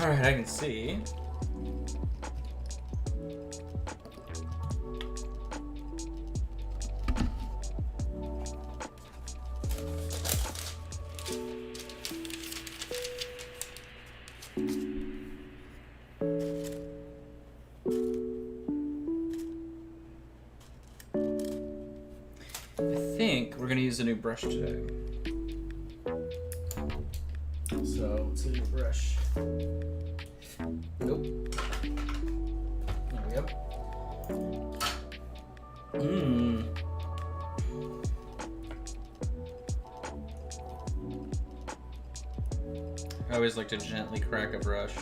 Alright, I can see. I think we're gonna use a new brush today. So, what's the new brush? Nope. There we go. I always like to gently crack a brush.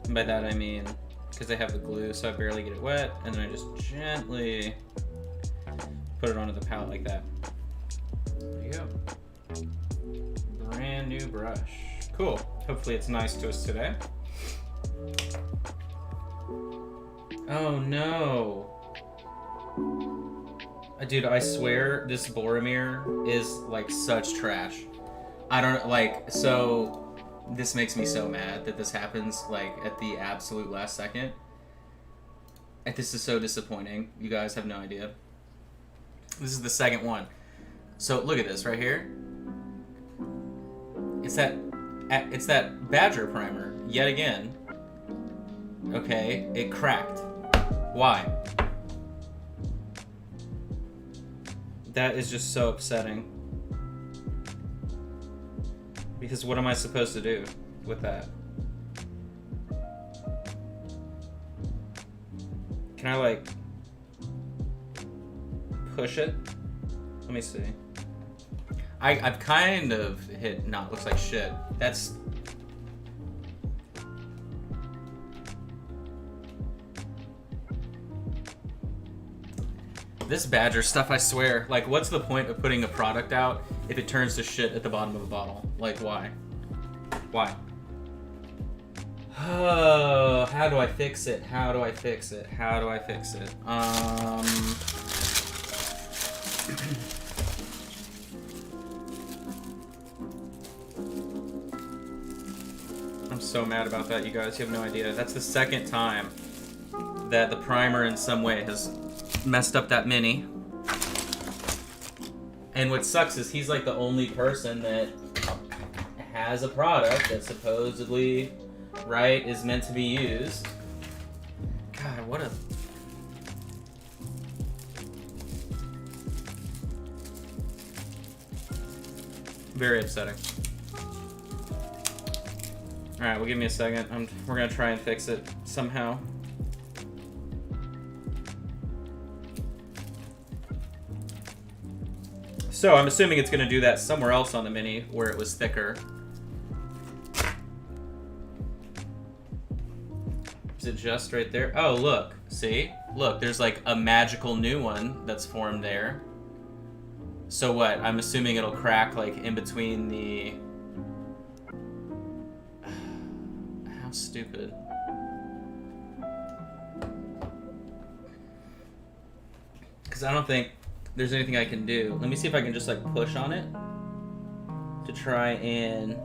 And by that I mean, because they have the glue, so I barely get it wet, and then I just gently put it onto the palette like that. There you go. Brand new brush. Cool. Hopefully it's nice to us today. Oh no. Dude, I swear this Boromir is like such trash. I don't like, so this makes me so mad that this happens like at the absolute last second. And this is so disappointing. You guys have no idea. This is the second one. So look at this right here. It's that Badger primer yet again. Okay, it cracked. Why? That is just so upsetting. Because what am I supposed to do with that? Can I like push it? Let me see. I've kind of hit, no, it looks like shit. That's... This Badger stuff, I swear. Like, what's the point of putting a product out if it turns to shit at the bottom of a bottle? Like, why? Why? Oh, how do I fix it? How do I fix it? How do I fix it? I'm so mad about that, you guys. You have no idea. That's the second time that the primer in some way has messed up that mini. And what sucks is he's like the only person that has a product that supposedly, right, is meant to be used. God, what a... Very upsetting. Alright, well, give me a second. We're gonna try and fix it somehow. So, I'm assuming it's gonna do that somewhere else on the Mini where it was thicker. Is it just right there? Oh, look. See? Look, there's like a magical new one that's formed there. So what? I'm assuming it'll crack like in between the... How stupid. Because I don't think there's anything I can do. Let me see if I can just like push on it to try and...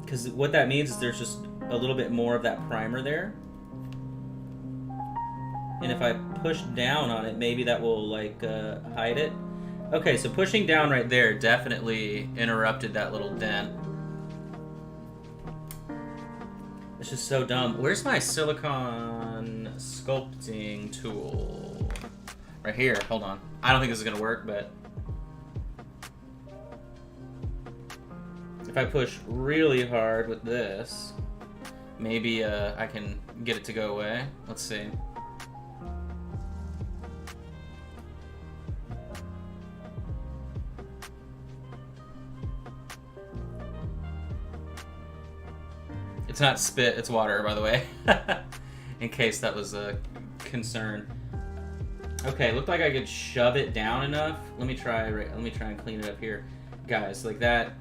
Because what that means is there's just a little bit more of that primer there. And if I push down on it, maybe that will like hide it. Okay, so pushing down right there definitely interrupted that little dent. It's just so dumb. Where's my silicone sculpting tool? Right here, hold on. I don't think this is gonna work, but if I push really hard with this, maybe I can get it to go away. Let's see. It's not spit, it's water, by the way. In case that was a concern. Okay, looked like I could shove it down enough. Let me try and clean it up here. Guys, like that.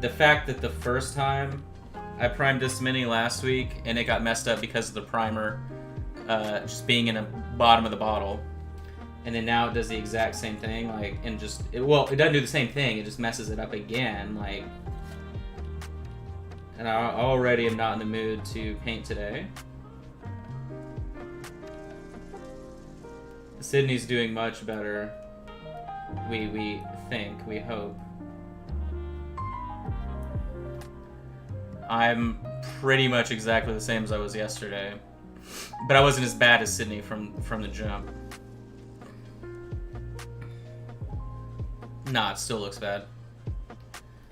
The fact that the first time I primed this Mini last week and it got messed up because of the primer just being in the bottom of the bottle. and then now it does the exact same thing, like, and just, well, it doesn't do the same thing, it just messes it up again, like, and I already am not in the mood to paint today. Sydney's doing much better. We think, we hope. I'm pretty much exactly the same as I was yesterday, but I wasn't as bad as Sydney from the jump. Nah, it still looks bad.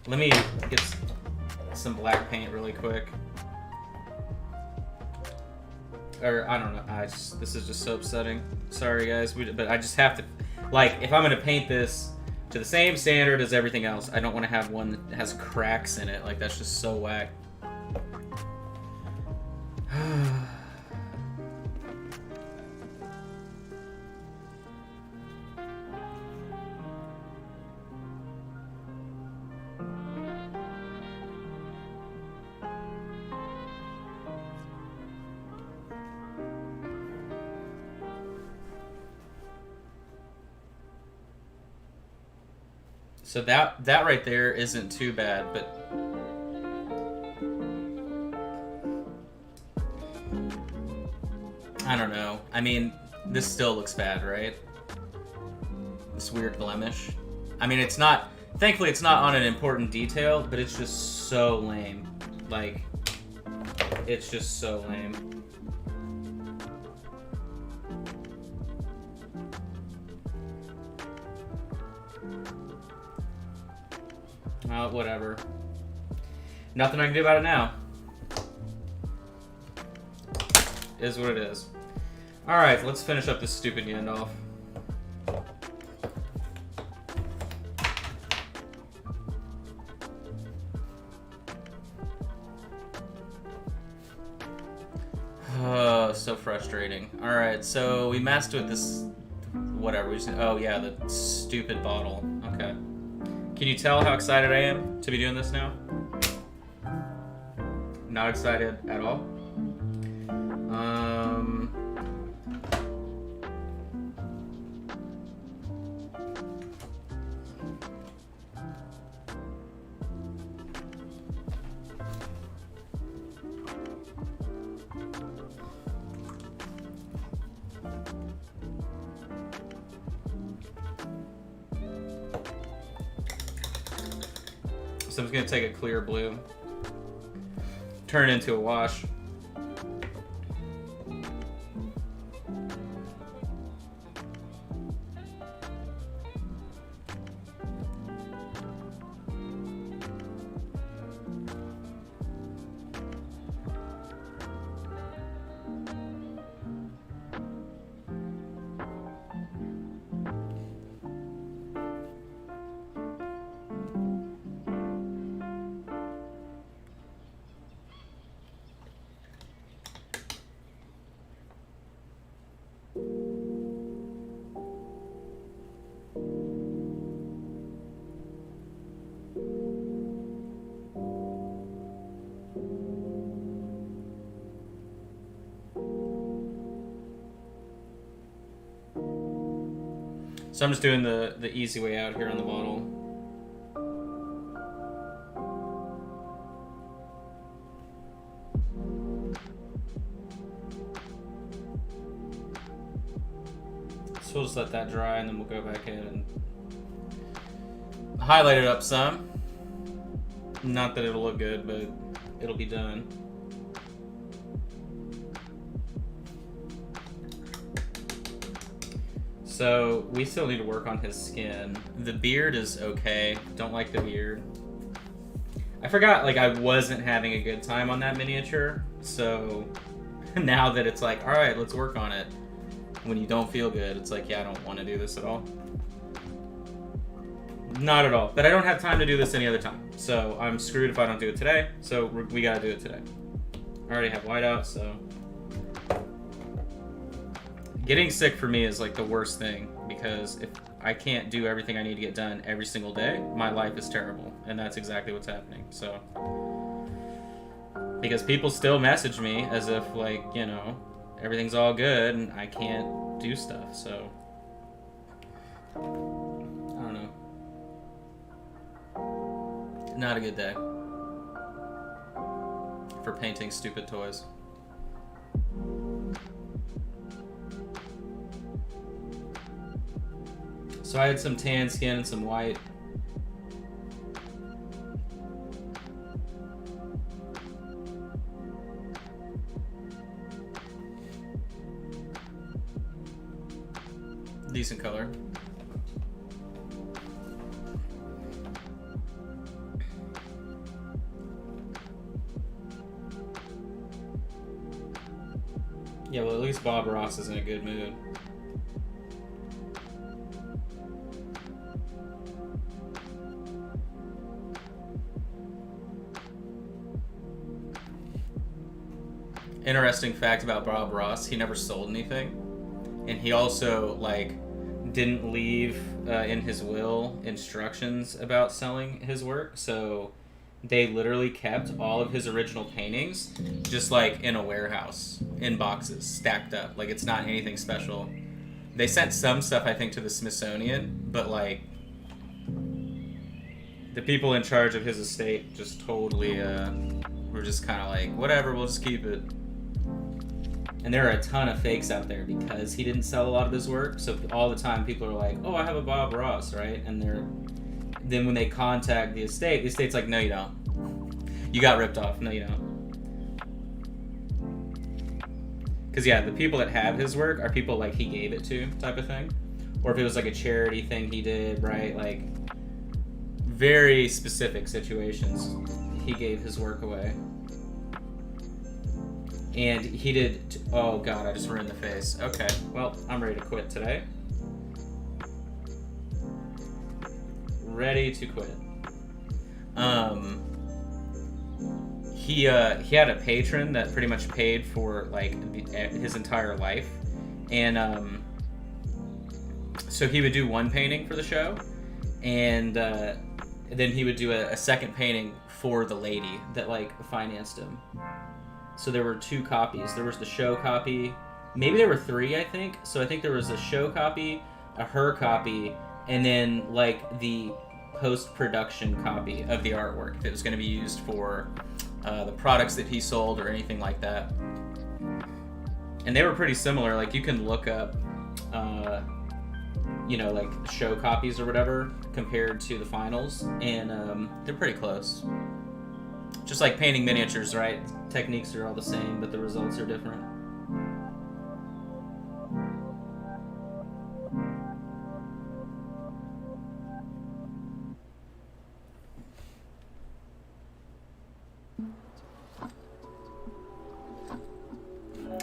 Let me get some black paint really quick. Or, I don't know, this is just so upsetting. Sorry guys, but I just have to, like, if I'm gonna paint this to the same standard as everything else, I don't want to have one that has cracks in it. Like, that's just so whack. So that right there isn't too bad, but I don't know. I mean, this still looks bad, right? This weird blemish. I mean, it's not, thankfully it's not on an important detail, but it's just so lame. Like, it's just so lame. Whatever. Nothing I can do about it now. Is what it is. Alright, let's finish up this stupid Gandalf. So frustrating. Alright, so we messed with this... Whatever. Oh yeah, the stupid bottle. Okay. Can you tell how excited I am to be doing this now? Not excited at all. So I'm just gonna take a clear blue, turn it into a wash. So I'm just doing the easy way out here on the bottle. So we'll just let that dry and then we'll go back in and highlight it up some. Not that it'll look good, but it'll be done. So we still need to work on his skin. The beard is okay. Don't like the beard. I forgot, like, I wasn't having a good time on that miniature. So now that it's like, all right, let's work on it. When you don't feel good, it's like, yeah, I don't want to do this at all. Not at all. But I don't have time to do this any other time. So I'm screwed if I don't do it today. So we gotta do it today. I already have whiteout, so. Getting sick for me is like the worst thing, because if I can't do everything I need to get done every single day, my life is terrible, and that's exactly what's happening. So, because people still message me as if, like, you know, everything's all good and I can't do stuff. So I don't know. Not a good day for painting stupid toys. So I had some tan skin and some white. Decent color. Yeah, well, at least Bob Ross is in a good mood. Interesting fact about Bob Ross, he never sold anything. And he also, like, didn't leave in his will instructions about selling his work. So they literally kept all of his original paintings just, like, in a warehouse, in boxes, stacked up. Like, it's not anything special. They sent some stuff, I think, to the Smithsonian, but, like, the people in charge of his estate just totally were just kind of like, whatever, we'll just keep it. And there are a ton of fakes out there because he didn't sell a lot of his work. So all the time people are like, oh, I have a Bob Ross, right? And then when they contact the estate's like, no, you don't. You got ripped off. No, you don't. Because, yeah, the people that have his work are people, like, he gave it to type of thing. Or if it was, like, a charity thing he did, right? Like, very specific situations he gave his work away. And he did... Oh, God, I just ruined the face. Okay, well, I'm ready to quit today. Ready to quit. He had a patron that pretty much paid for, like, his entire life. And, so he would do one painting for the show. And, then he would do a second painting for the lady that, like, financed him. So there were 2 copies. There was the show copy. Maybe there were 3, I think. So I think there was a show copy, a her copy, and then, like, the post-production copy of the artwork if it was going to be used for the products that he sold or anything like that. And they were pretty similar. Like, you can look up, you know, like, show copies or whatever compared to the finals, and they're pretty close. Just like painting miniatures, right? Techniques are all the same, but the results are different.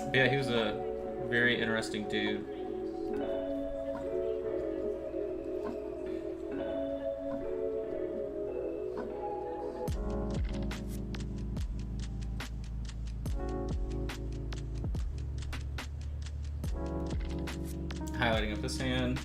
But yeah, he was a very interesting dude. Highlighting up his hand.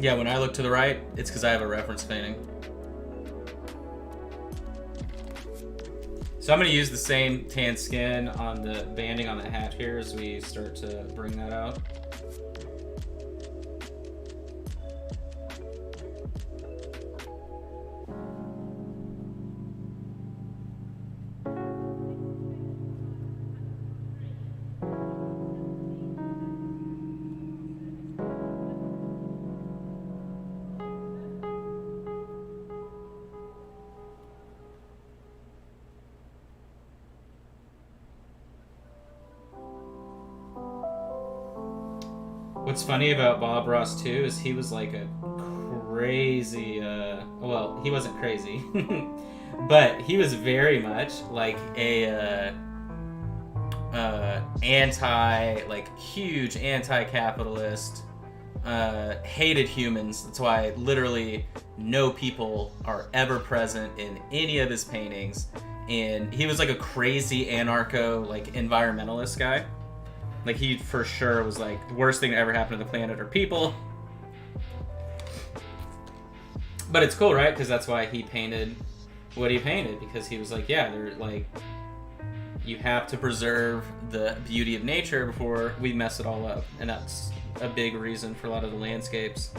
Yeah, when I look to the right, it's because I have a reference painting. So I'm going to use the same tan skin on the banding on the hat here as we start to bring that out. What's funny about Bob Ross too is he was like a crazy. Well, he wasn't crazy, but he was very much like a huge anti-capitalist. Hated humans. That's why literally no people are ever present in any of his paintings. And he was like a crazy anarcho, like environmentalist guy. Like he for sure was like the worst thing that ever happened to the planet are people. But it's cool, right? Because that's why he painted what he painted, because he was like, yeah, they're like, you have to preserve the beauty of nature before we mess it all up. And that's a big reason for a lot of the landscapes.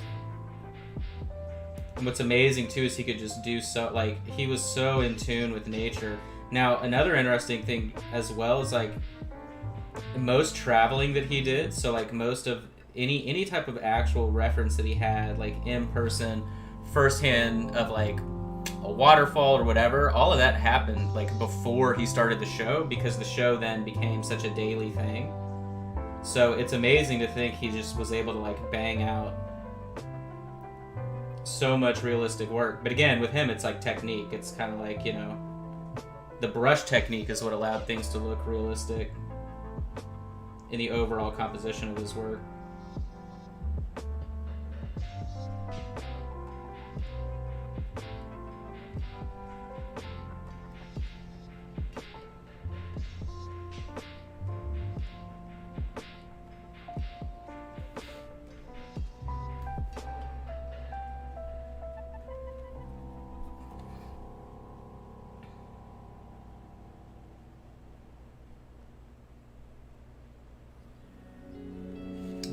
And what's amazing too is he could just do so, like, he was so in tune with nature. Now, another interesting thing as well is like most traveling that he did, so like most of any type of actual reference that he had, like in person, firsthand of like a waterfall or whatever, all of that happened like before he started the show, because the show then became such a daily thing. So it's amazing to think he just was able to like bang out so much realistic work. But again, with him, it's like technique. It's kind of like, you know, the brush technique is what allowed things to look realistic in the overall composition of his work.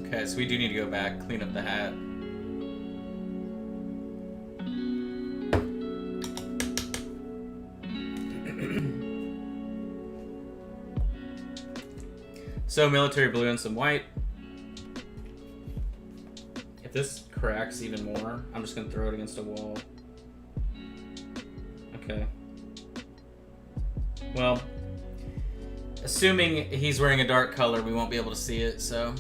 Okay, so we do need to go back, clean up the hat. So military blue and some white. If this cracks even more, I'm just gonna throw it against a wall. Okay. Well, assuming he's wearing a dark color, we won't be able to see it, so.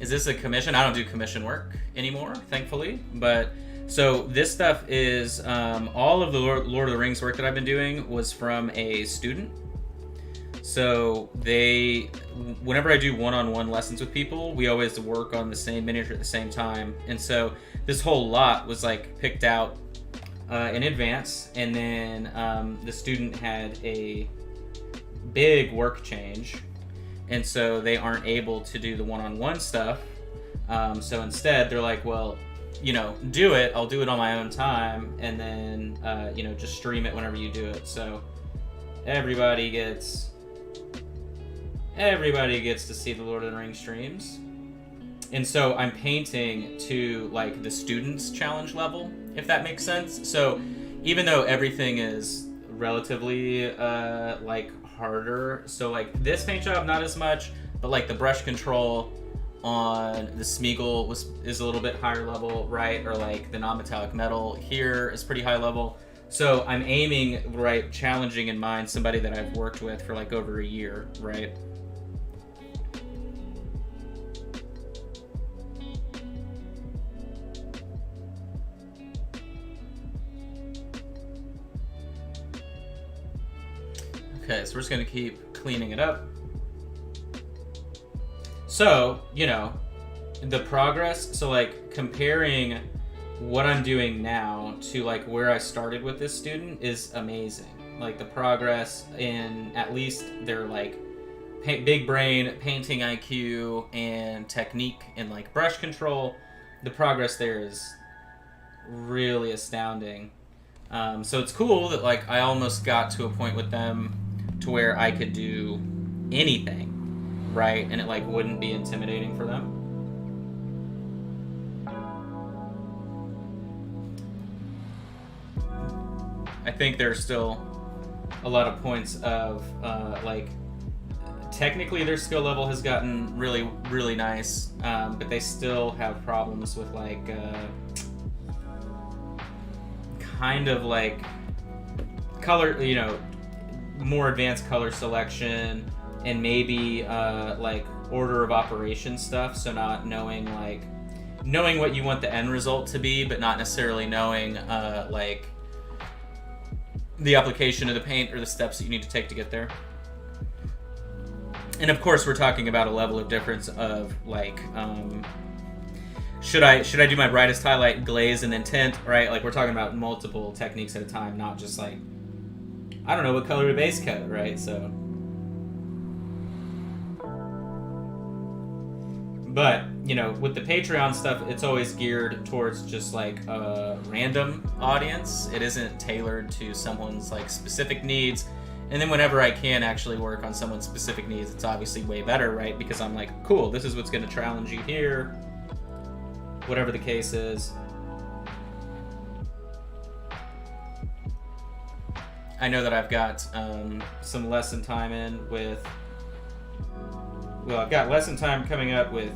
Is this a commission? I don't do commission work anymore, thankfully. But so this stuff is all of the Lord of the Rings work that I've been doing was from a student. So whenever I do one-on-one lessons with people, we always work on the same miniature at the same time. And so this whole lot was like picked out in advance, and then the student had a big work change. And so they aren't able to do the one-on-one stuff. So instead, they're like, well, you know, do it. I'll do it on my own time. And then, you know, just stream it whenever you do it. So everybody gets to see the Lord of the Rings streams. And so I'm painting to, like, the students' challenge level, if that makes sense. So even though everything is relatively, like, harder, so like this paint job not as much, but like the brush control on the Smeagol is a little bit higher level, right? Or like the non-metallic metal here is pretty high level. So I'm aiming, right, challenging in mind somebody that I've worked with for like over a year, right? Okay, so we're just gonna keep cleaning it up. So, you know, the progress, so like comparing what I'm doing now to like where I started with this student is amazing. Like the progress in at least their like big brain, painting IQ, and technique and like brush control, the progress there is really astounding. So it's cool that like I almost got to a point with them to where I could do anything, right? And it like wouldn't be intimidating for them. I think there's still a lot of points of like technically their skill level has gotten really, really nice, but they still have problems with like kind of like color, you know, more advanced color selection and maybe like order of operation stuff. So not knowing knowing what you want the end result to be, but not necessarily knowing like the application of the paint or the steps that you need to take to get there. And of course, we're talking about a level of difference of like, should I do my brightest highlight, glaze, and then tint, right? Like we're talking about multiple techniques at a time, not just like, I don't know what color to base coat, right? So, but you know, with the Patreon stuff, it's always geared towards just like a random audience. It isn't tailored to someone's like specific needs. And then whenever I can actually work on someone's specific needs, it's obviously way better, right? Because I'm like, cool, this is what's going to challenge you here, whatever the case is. I know that I've got some lesson time in with, well, I've got lesson time coming up with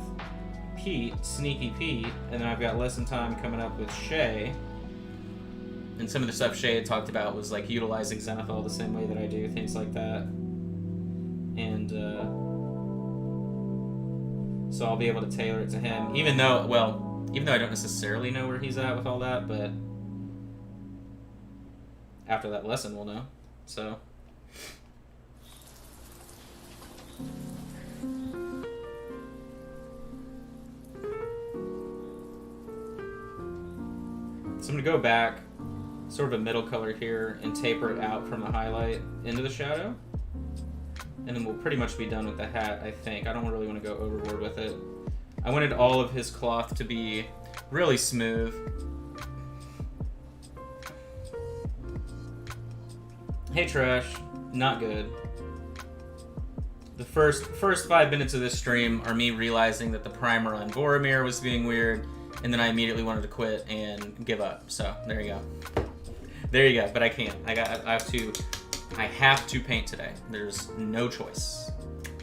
Pete, Sneaky Pete, and then I've got lesson time coming up with Shay. And some of the stuff Shay had talked about was like utilizing zenithal the same way that I do, things like that. And so I'll be able to tailor it to him, even though I don't necessarily know where he's at with all that, but after that lesson we'll know. So I'm going to go back, sort of a middle color here, and taper it out from the highlight into the shadow. And then we'll pretty much be done with the hat, I think. I don't really want to go overboard with it. I wanted all of his cloth to be really smooth. Hey Trash, not good. The first 5 minutes of this stream are me realizing that the primer on Boromir was being weird, and then I immediately wanted to quit and give up. So there you go. There you go. But I can't. I have to paint today. There's no choice.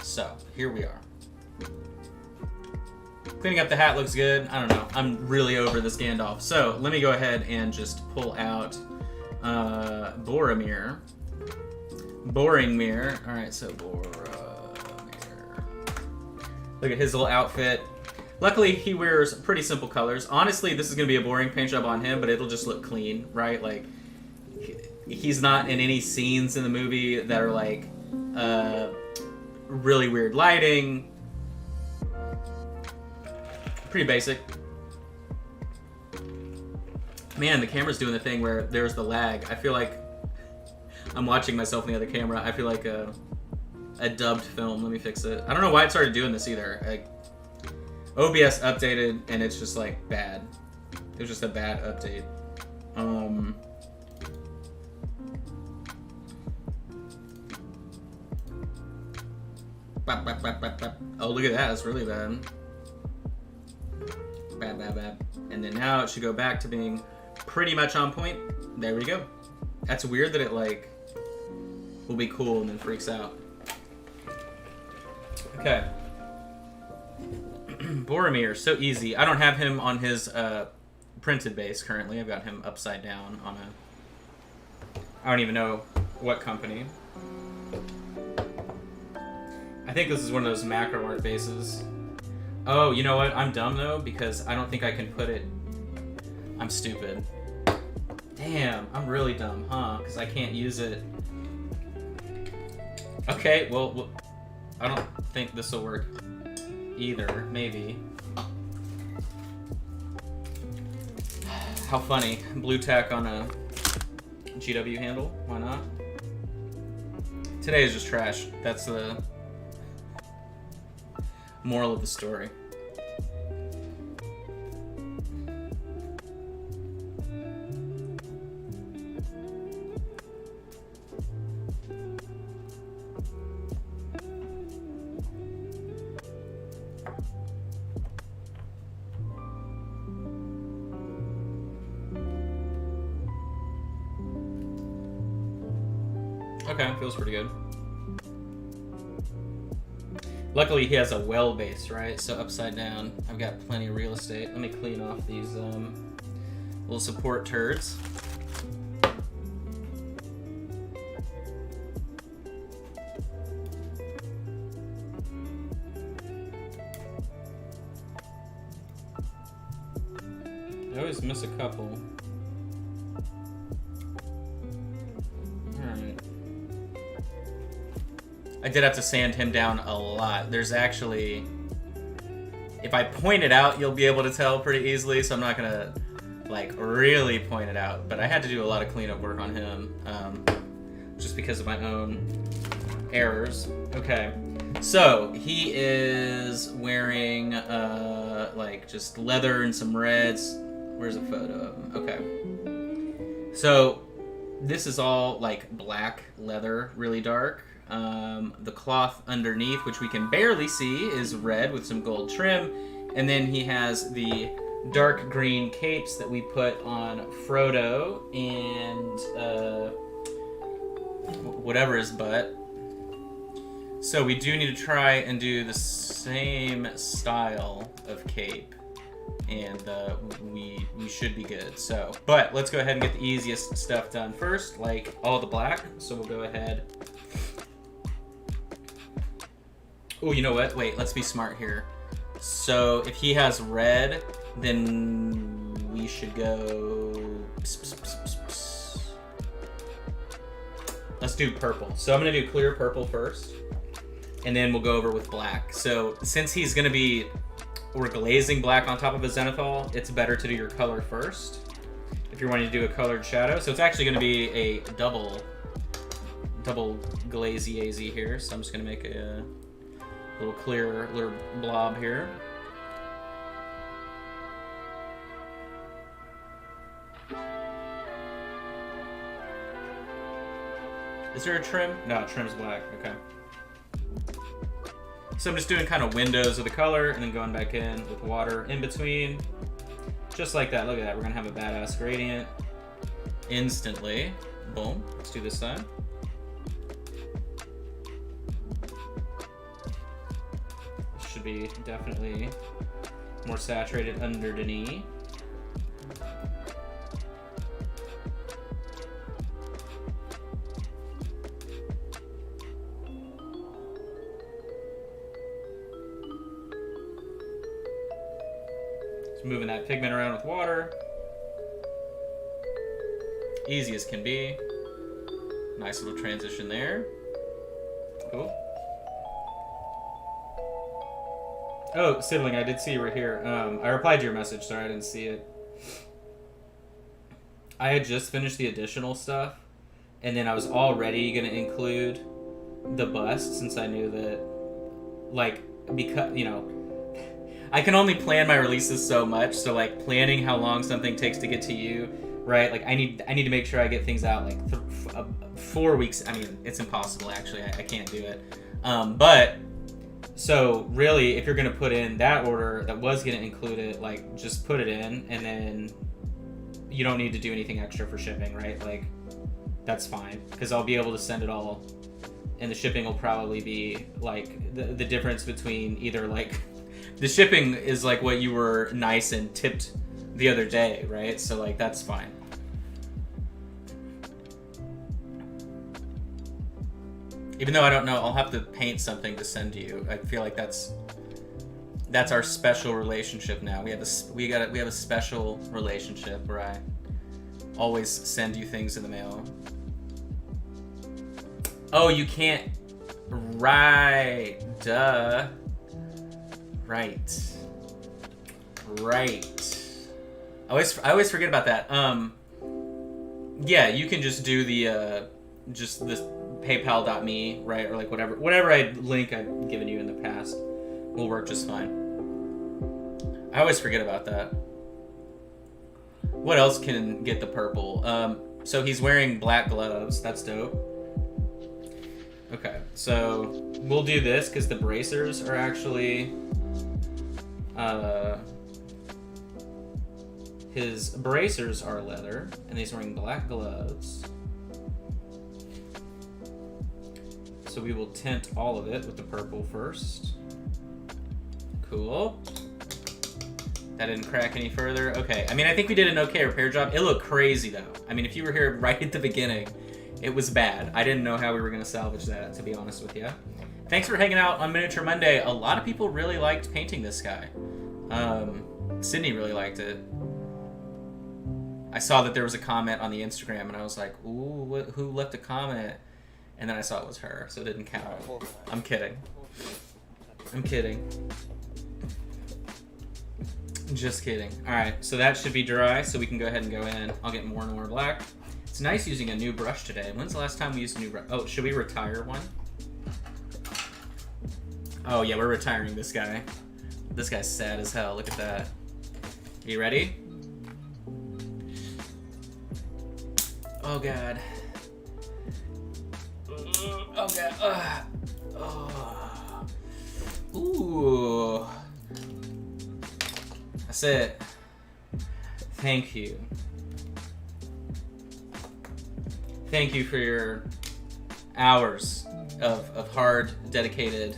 So here we are. Cleaning up the hat looks good. I don't know. I'm really over this Gandalf. So let me go ahead and just pull out Boromir. Boringmere. All right. So Boromir. Look at his little outfit. Luckily, he wears pretty simple colors. Honestly, this is going to be a boring paint job on him, but it'll just look clean, right? Like, he's not in any scenes in the movie that are, like, really weird lighting. Pretty basic. Man, the camera's doing the thing where there's the lag. I feel like I'm watching myself in the other camera. I feel like a dubbed film. Let me fix it. I don't know why it started doing this either. OBS updated and it's just like bad. It was just a bad update. Oh, look at that. That's really bad. Bad. And then now it should go back to being pretty much on point. There we go. That's weird that it like will be cool and then freaks out. Okay. Boromir, so easy. I don't have him on his printed base currently. I've got him upside down on I don't even know what company. I think this is one of those macro art bases. Oh, you know what? I'm dumb though, because I don't think I can put it... I'm stupid. Damn, I'm really dumb, huh? Because I can't use it. Okay, well, I don't think this will work either, maybe. How funny. Blue tack on a GW handle, why not? Today is just trash. That's the moral of the story. Okay, feels pretty good. Luckily, he has a well base, right? So upside down, I've got plenty of real estate. Let me clean off these little support turds. I always miss a couple. Alright. I did have to sand him down a lot. There's actually... If I point it out, you'll be able to tell pretty easily, so I'm not gonna, like, really point it out. But I had to do a lot of cleanup work on him, just because of my own errors. Okay. So, he is wearing, like, just leather and some reds. Where's a photo of him? Okay. So, this is all, like, black leather, really dark. The cloth underneath, which we can barely see, is red with some gold trim. And then he has the dark green capes that we put on Frodo and, whatever his butt. So we do need to try and do the same style of cape, and we should be good. So, but let's go ahead and get the easiest stuff done first, like all the black. So we'll go ahead. Oh, you know what? Wait, let's be smart here. So if he has red, then we should go... Let's do purple. So I'm going to do clear purple first, and then we'll go over with black. So since he's going to be... We're glazing black on top of a zenithal, it's better to do your color first if you're wanting to do a colored shadow. So it's actually going to be a double glazy AZ here. So I'm just going to make a little clear little blob here. Is there a trim? No, trim's black. Okay. So I'm just doing kind of windows of the color and then going back in with water in between. Just like that. Look at that. We're going to have a badass gradient instantly. Boom. Let's do this side. This should be definitely more saturated underneath. Moving that pigment around with water. Easy as can be. Nice little transition there. Cool. Oh, sibling, I did see you were here. I replied to your message. Sorry, I didn't see it. I had just finished the additional stuff, and then I was already going to include the bust since I knew that, like, because, you know, I can only plan my releases so much, so like planning how long something takes to get to you, right? Like I need to make sure I get things out like 4 weeks. I mean, it's impossible actually. I can't do it. But so really, if you're gonna put in that order that was gonna include it, like just put it in, and then you don't need to do anything extra for shipping, right? Like that's fine because I'll be able to send it all, and the shipping will probably be like the difference between either like. The shipping is like what you were nice and tipped the other day, right? So like that's fine. Even though I don't know, I'll have to paint something to send to you. I feel like that's our special relationship now. We have a special relationship where I always send you things in the mail. Oh, you can't. Right. Duh. Right. I always forget about that. Yeah, you can just do the just this PayPal.me, right, or like whatever link I've given you in the past will work just fine. I always forget about that. What else can get the purple? So he's wearing black gloves. That's dope. Okay, so we'll do this because the bracers are actually. His bracers are leather, and he's wearing black gloves. So we will tint all of it with the purple first. Cool. That didn't crack any further. Okay, I mean, I think we did an okay repair job. It looked crazy, though. I mean, if you were here right at the beginning, it was bad. I didn't know how we were going to salvage that, to be honest with you. Thanks for hanging out on Miniature Monday. A lot of people really liked painting this guy. Sydney really liked it. I saw that there was a comment on the Instagram, and I was like, ooh, who left a comment? And then I saw it was her, so it didn't count. I'm kidding. I'm kidding. Just kidding. Alright, so that should be dry, so we can go ahead and go in. I'll get more and more black. It's nice using a new brush today. When's the last time we used a new brush? Oh, should we retire one? Oh yeah, we're retiring this guy. This guy's sad as hell. Look at that. Are you ready? Oh god. Oh god. Oh. Ooh. That's it. Thank you. Thank you for your hours of hard, dedicated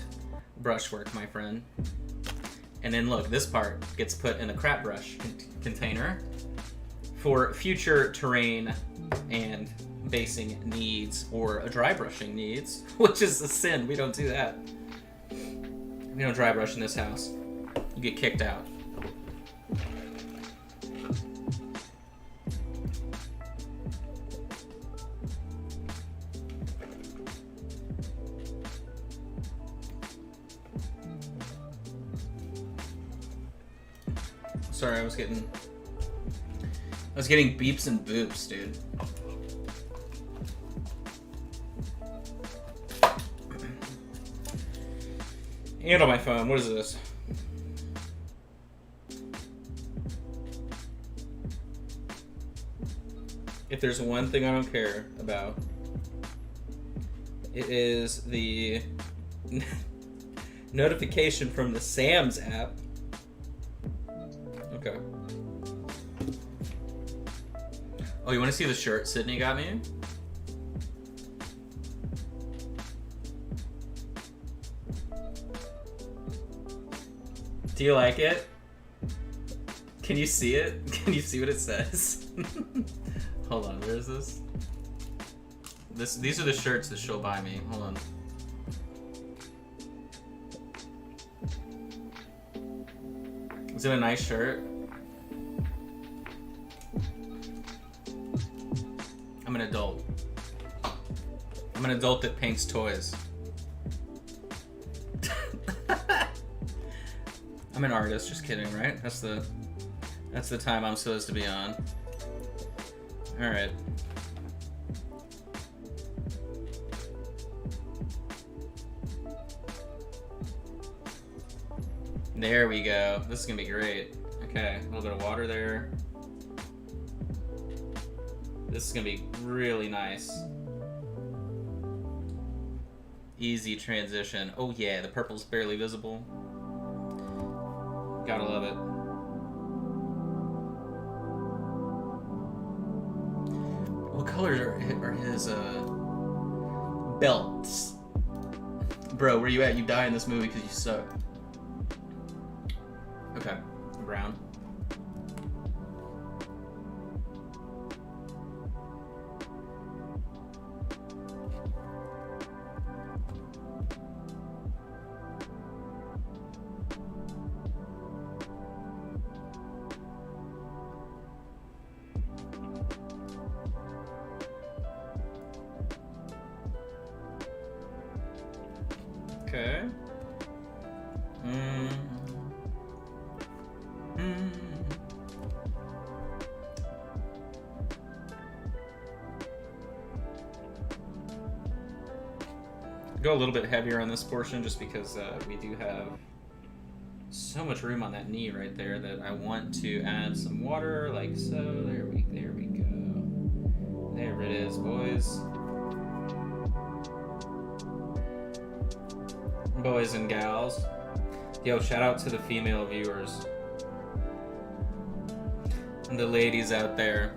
brushwork, my friend. And then look, this part gets put in a crap brush container for future terrain and basing needs, or a dry brushing needs, which is a sin. We don't do that. We don't dry brush in this house. You get kicked out. Sorry, I was getting beeps and boops, dude. And on my phone, what is this? If there's one thing I don't care about, it is the notification from the Sam's app. Okay. Oh, you want to see the shirt Sydney got me? Do you like it? Can you see it? Can you see what it says? Hold on, where is this? These are the shirts that she'll buy me. Hold on. Is it a nice shirt? I'm an adult. I'm an adult that paints toys. I'm an artist, just kidding, right? That's the time I'm supposed to be on. Alright. There we go. This is gonna be great. Okay, a little bit of water there. This is gonna be really nice. Easy transition. Oh yeah, the purple's barely visible. Gotta love it. What colors are his belts? Bro, where you at? You die in this movie because you suck. Okay, brown. Okay. Go a little bit heavier on this portion just because we do have so much room on that knee right there that I want to add some water, like so. There we go. There it is, boys. Boys and gals. Yo, shout out to the female viewers. And the ladies out there.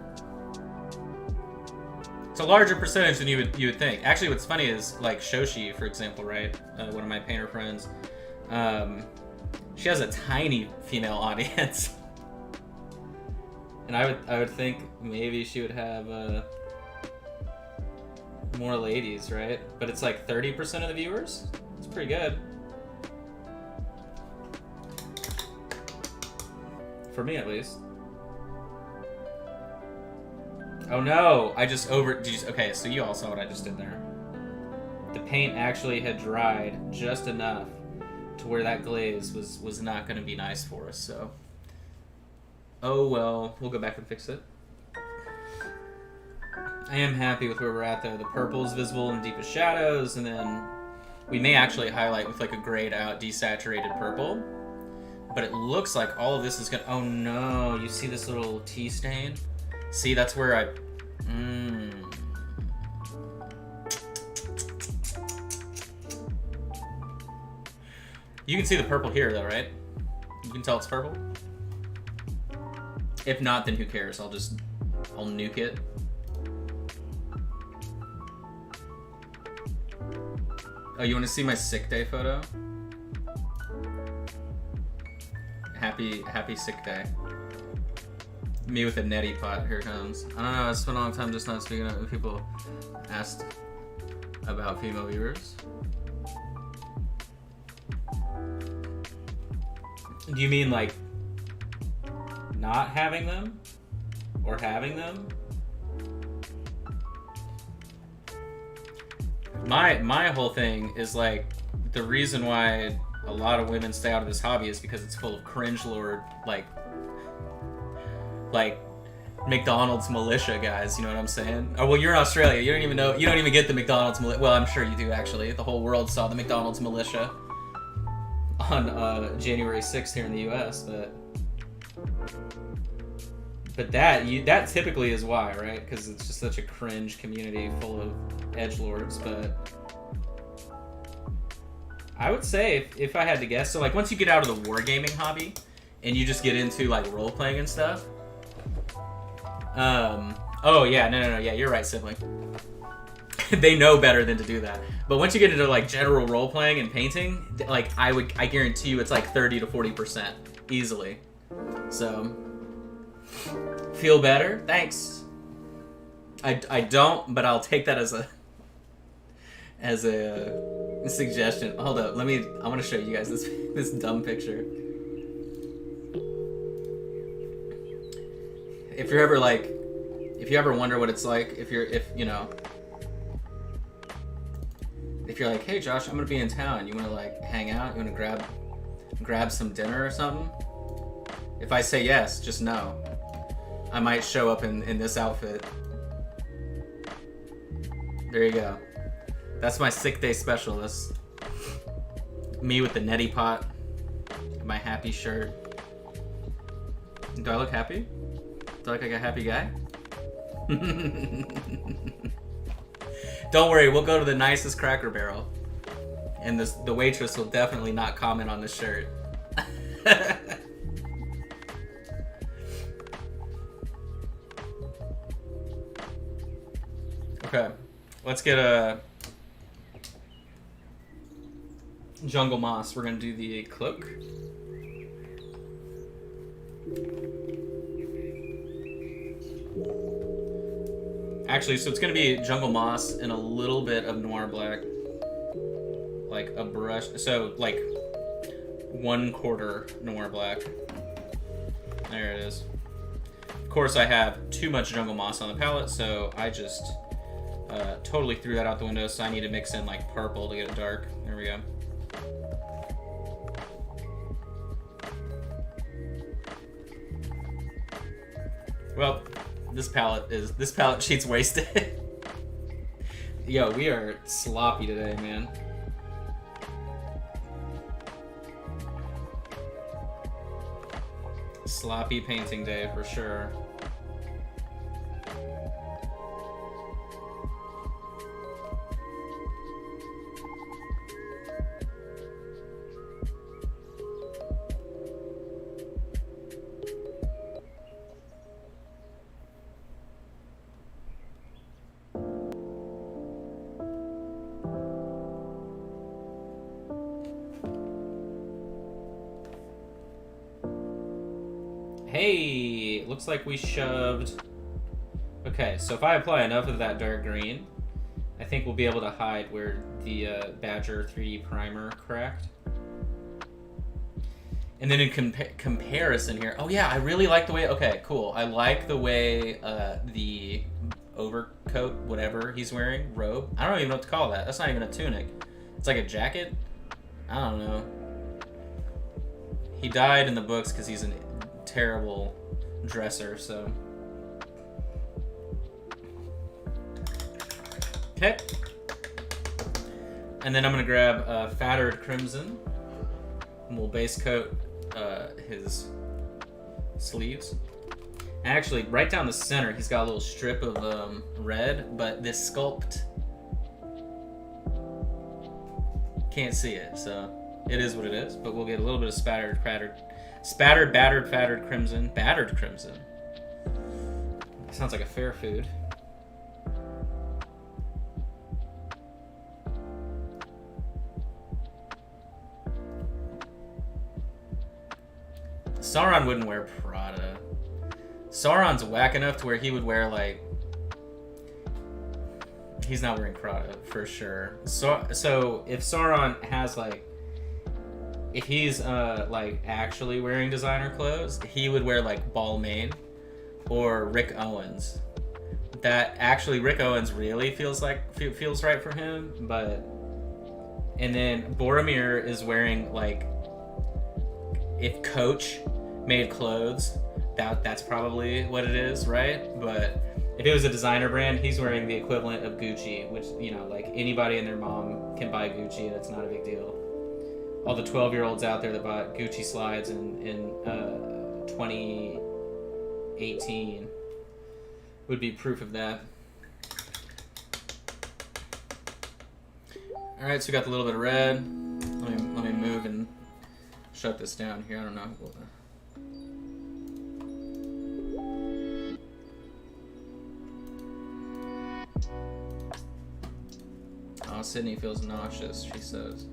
It's a larger percentage than you would think. Actually, what's funny is, like, Shoshi, for example, right? One of my painter friends. She has a tiny female audience. And I would think maybe she would have more ladies, right? But it's like 30% of the viewers? It's pretty good. For me, at least. Oh no! I just okay, so you all saw what I just did there. The paint actually had dried just enough to where that glaze was not going to be nice for us, so... Oh well, we'll go back and fix it. I am happy with where we're at though. The purple's visible in deepest shadows, and then we may actually highlight with like a grayed out, desaturated purple. But it looks like all of this is gonna... Oh no, you see this little tea stain? See, that's where I... You can see the purple here though, right? You can tell it's purple? If not, then who cares? I'll nuke it. Oh, you want to see my sick day photo? Happy sick day. Me with a neti pot. Here it comes. I don't know. It's been a long time just not speaking up when people asked about female viewers. Do you mean like not having them or having them? My whole thing is like the reason why a lot of women stay out of this hobby is because it's full of cringe lord like McDonald's militia guys, you know what I'm saying? Oh well, you're in Australia, you don't even get the McDonald's militia. Well, I'm sure you do actually. The whole world saw the McDonald's militia on January 6th here in the US, but that typically is why, right? Because it's just such a cringe community full of edgelords. But I would say if I had to guess, so like once you get out of the wargaming hobby and you just get into like role playing and stuff. Oh yeah, no, yeah, you're right, sibling. They know better than to do that. But once you get into like general role playing and painting, like I guarantee you it's like 30 to 40% easily. So feel better? Thanks. I don't, but I'll take that as a suggestion. Hold up, I want to show you guys this dumb picture. If you ever wonder what it's like, if you're like, hey Josh, I'm gonna be in town, you wanna like hang out, you wanna grab some dinner or something? If I say yes, just know I might show up in this outfit. There you go. That's my sick day specialist. Me with the neti pot, my happy shirt. Do I look happy? Do I look like a happy guy? Don't worry, we'll go to the nicest Cracker Barrel. And the waitress will definitely not comment on the shirt. Okay, let's get a jungle moss. We're gonna do the cloak. Actually, so it's gonna be jungle moss and a little bit of noir black, like a brush. So like 1/4 noir black. There it is. Of course, I have too much jungle moss on the palette, so I just totally threw that out the window. So I need to mix in like purple to get it dark. There we go. Well, this palette sheet's wasted. Yo, we are sloppy today, man. Sloppy painting day for sure. Hey, looks like we shoved... Okay, so if I apply enough of that dark green, I think we'll be able to hide where the Badger 3D primer cracked. And then in comparison here... Oh yeah, I really like the way... Okay, cool. I like the way the overcoat, whatever he's wearing, robe. I don't even know what to call that. That's not even a tunic. It's like a jacket. I don't know. He died in the books because he's a terrible dresser, so. Okay. And then I'm going to grab Fattered Crimson. And we'll base coat his sleeves. Actually, right down the center, he's got a little strip of red, but this sculpt, can't see it, so it is what it is. But we'll get a little bit of battered crimson. Battered crimson. Sounds like a fair food. Sauron wouldn't wear Prada. Sauron's whack enough to where he would wear, like... He's not wearing Prada, for sure. So if Sauron has, like... If he's, like, actually wearing designer clothes, he would wear, like, Balmain or Rick Owens. That, actually, Rick Owens really feels right for him, but... And then Boromir is wearing, like... If Coach made clothes, that's probably what it is, right? But if it was a designer brand, he's wearing the equivalent of Gucci, which, you know, like anybody and their mom can buy Gucci. That's not a big deal. All the 12-year-olds out there that bought Gucci slides in 2018 would be proof of that. All right, so we got the little bit of red. Let me move and shut this down here. I don't know. Oh, Sydney feels nauseous, she says.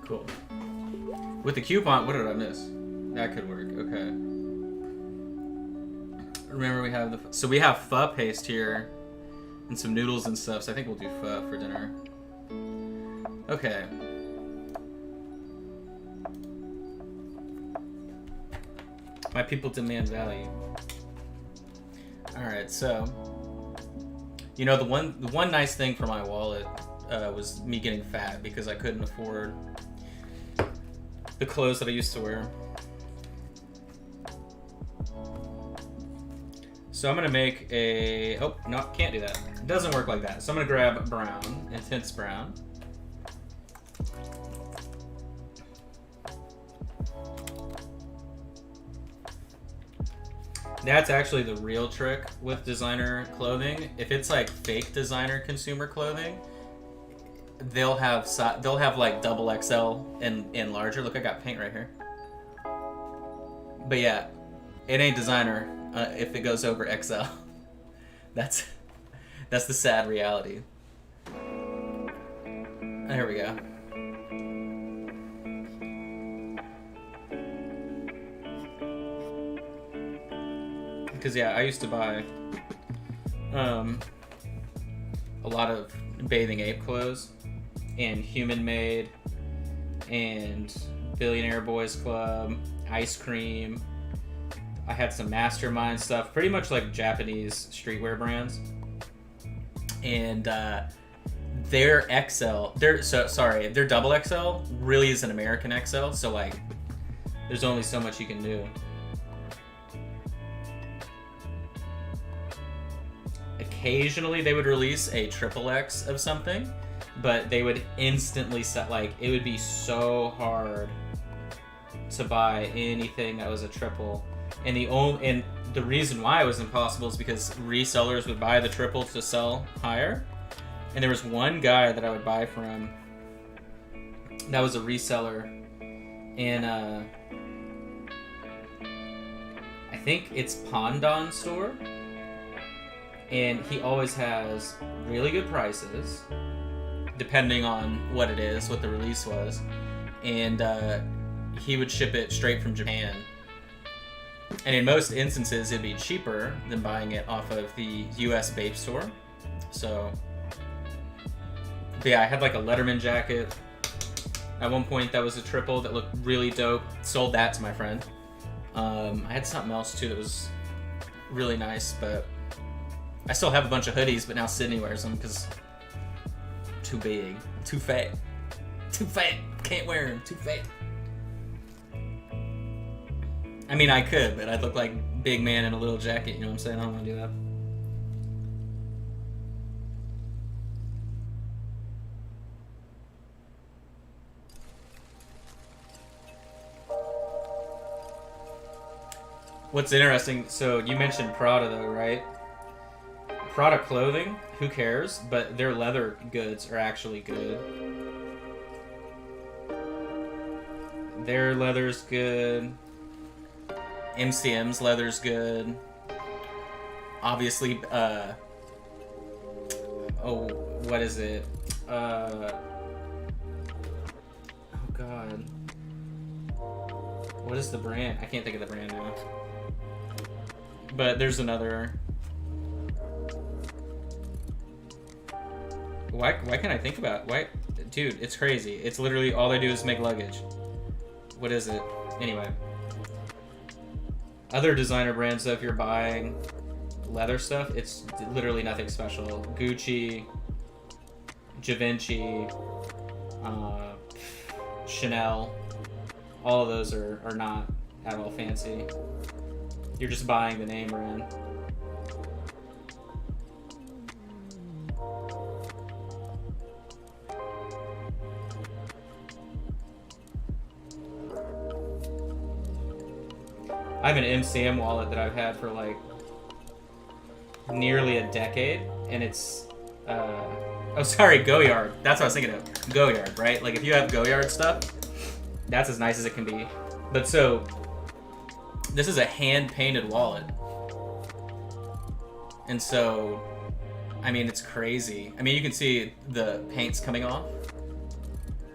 Cool. With the coupon, what did I miss? That could work. Okay. Remember we have so we have pho paste here and some noodles and stuff, so I think we'll do pho for dinner. Okay. My people demand value. Alright, so you know the one nice thing for my wallet was me getting fat because I couldn't afford the clothes that I used to wear. So I'm gonna make a... Oh, no, can't do that. It doesn't work like that. So I'm gonna grab brown, intense brown. That's actually the real trick with designer clothing. If it's like fake designer consumer clothing, they'll have like double XL and larger. Look, I got paint right here. But yeah, it ain't designer if it goes over XL. That's the sad reality. There we go. Because yeah, I used to buy a lot of Bathing Ape clothes and Human Made and Billionaire Boys Club, Ice Cream. I had some Mastermind stuff, pretty much like Japanese streetwear brands. And their XL, their double XL really is an American XL, so like there's only so much you can do. Occasionally they would release a triple X of something, but they would instantly set, like, it would be so hard to buy anything that was a triple. And the reason why it was impossible is because resellers would buy the triple to sell higher. And there was one guy that I would buy from that was a reseller in, I think it's Pondon store. And he always has really good prices, depending on what it is, what the release was. And he would ship it straight from Japan. And in most instances, it'd be cheaper than buying it off of the US Bape store. So, but yeah, I had like a Letterman jacket. At one point, that was a triple that looked really dope. Sold that to my friend. I had something else too that was really nice, but I still have a bunch of hoodies, but now Sydney wears them because too big, too fat, can't wear them, too fat. I mean, I could, but I'd look like big man in a little jacket, you know what I'm saying? I don't want to do that. What's interesting, so you mentioned Prada though, right? Prada clothing, who cares? But their leather goods are actually good. Their leather's good. MCM's leather's good. Obviously, oh, what is it? Oh god. What is the brand? I can't think of the brand now. But there's another. Why can't I think about it? Why? Dude, it's crazy. It's literally all they do is make luggage. What is it? Anyway. Other designer brands, though, if you're buying leather stuff, it's literally nothing special. Gucci, Givenchy, Chanel, all of those are not at all fancy. You're just buying the name brand. I have an MCM wallet that I've had for like nearly a decade, and it's oh sorry, Goyard. That's what I was thinking of. Goyard, right? Like if you have Goyard stuff, that's as nice as it can be. But so this is a hand-painted wallet, and so I mean it's crazy. I mean you can see the paint's coming off,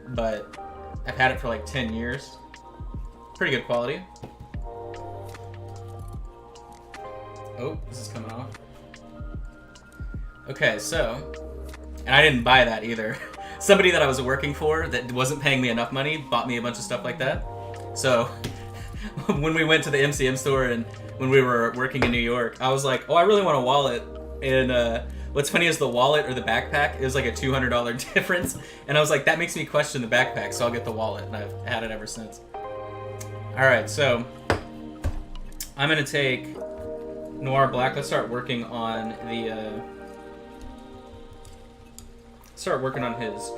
but I've had it for like 10 years. Pretty good quality. Oh, this is coming off. Okay, so, and I didn't buy that either. Somebody that I was working for that wasn't paying me enough money bought me a bunch of stuff like that. So, when we went to the MCM store and when we were working in New York, I was like, oh, I really want a wallet. And what's funny is the wallet or the backpack is like a $200 difference. And I was like, that makes me question the backpack, so I'll get the wallet. And I've had it ever since. All right, so I'm going to take Noir Black. Let's start working on the start working on his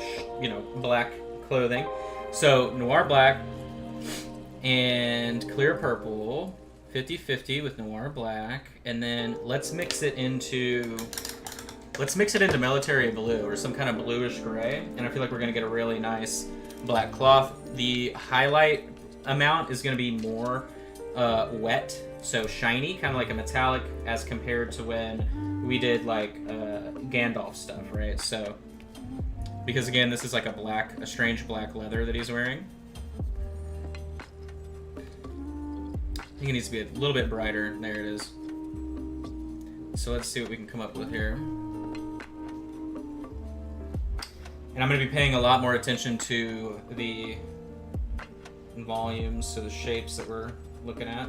black clothing. So Noir Black and Clear Purple, 50-50 with Noir Black, and then let's mix it into Military Blue or some kind of bluish gray, and I feel like we're gonna get a really nice black cloth. The highlight amount is gonna be more wet, so shiny, kind of like a metallic, as compared to when we did like Gandalf stuff, right? So, because again, this is like a strange black leather that he's wearing. I think it needs to be a little bit brighter. There it is. So let's see what we can come up with here. And I'm going to be paying a lot more attention to the volumes, so the shapes that we're looking at.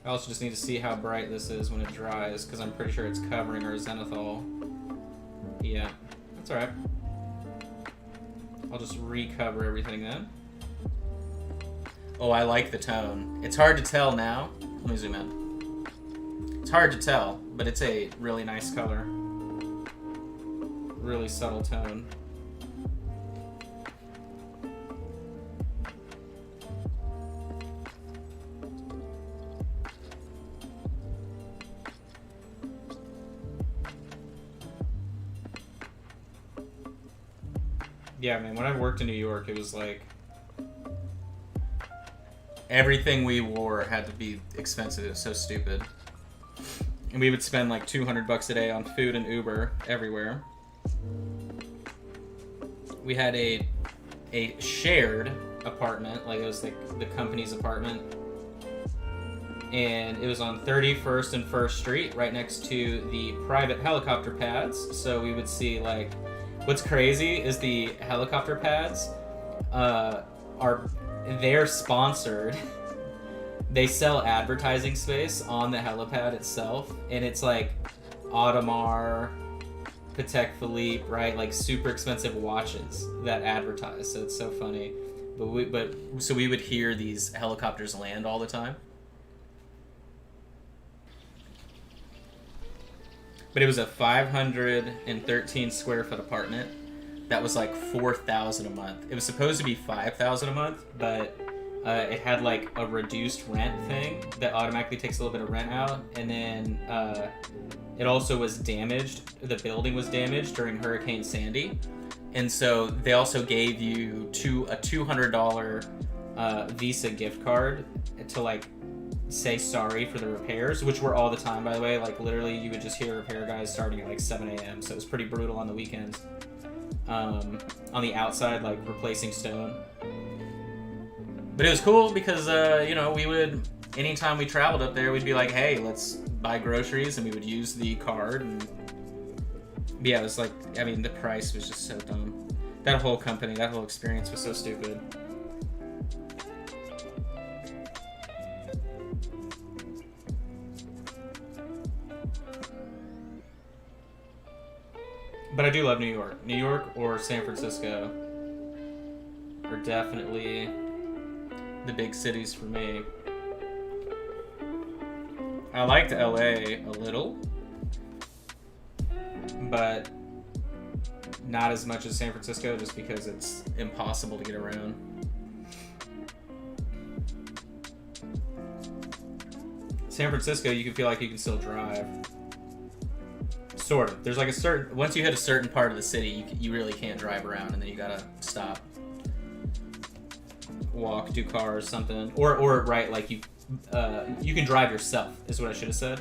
I also just need to see how bright this is when it dries, because I'm pretty sure it's covering our zenithal. Yeah, that's alright. I'll just recover everything then. Oh, I like the tone. It's hard to tell now. Let me zoom in. It's hard to tell, but it's a really nice color. Really subtle tone. Yeah, man, when I worked in New York, it was like everything we wore had to be expensive. It was so stupid. And we would spend like $200 a day on food and Uber everywhere. We had a shared apartment, like it was like the company's apartment. And it was on 31st and 1st Street, right next to the private helicopter pads. So we would see, like, what's crazy is the helicopter pads they're sponsored. They sell advertising space on the helipad itself, and it's like Audemars, Patek Philippe, right? Like super expensive watches that advertise. So it's so funny. So we would hear these helicopters land all the time. But it was a 513 square foot apartment that was like $4,000 a month. It was supposed to be $5,000 a month, but it had like a reduced rent thing that automatically takes a little bit of rent out, and then it also was damaged. The building was damaged during Hurricane Sandy, and so they also gave you a $200 Visa gift card to like say sorry for the repairs, which were all the time, by the way. Like literally you would just hear repair guys starting at like 7 a.m. So it was pretty brutal on the weekends. On the outside, like replacing stone. But it was cool because we would, anytime we traveled up there, we'd be like, hey, let's buy groceries, and we would use the card. And yeah, it was like, I mean, the price was just so dumb. That whole company, that whole experience was so stupid. But I do love New York. New York or San Francisco are definitely the big cities for me. I liked LA a little, but not as much as San Francisco, just because it's impossible to get around. San Francisco, you can feel like you can still drive. Sort of. There's like a certain, once you hit a certain part of the city, you really can't drive around, and then you gotta stop, walk, do cars, something, or right, like you can drive yourself is what I should have said.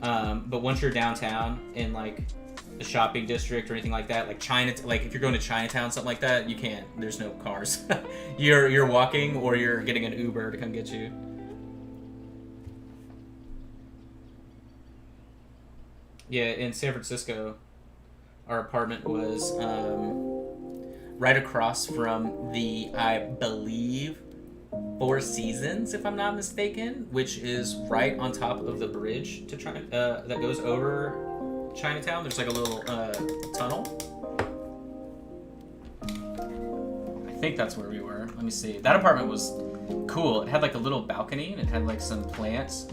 But once you're downtown in like the shopping district or anything like that, like like if you're going to Chinatown, something like that, you can't. There's no cars. You're walking, or you're getting an Uber to come get you. Yeah, in San Francisco, our apartment was right across from the, I believe, Four Seasons, if I'm not mistaken, which is right on top of the bridge to that goes over Chinatown. There's like a little tunnel. I think that's where we were. Let me see. That apartment was cool. It had like a little balcony, and it had like some plants.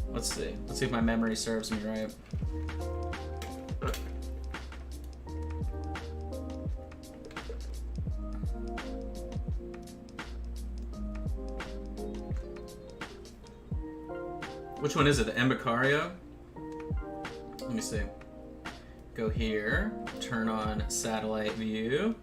Let's see. Let's see if my memory serves me right. Which one is it? The Embarcadero? Let me see. Go here. Turn on satellite view.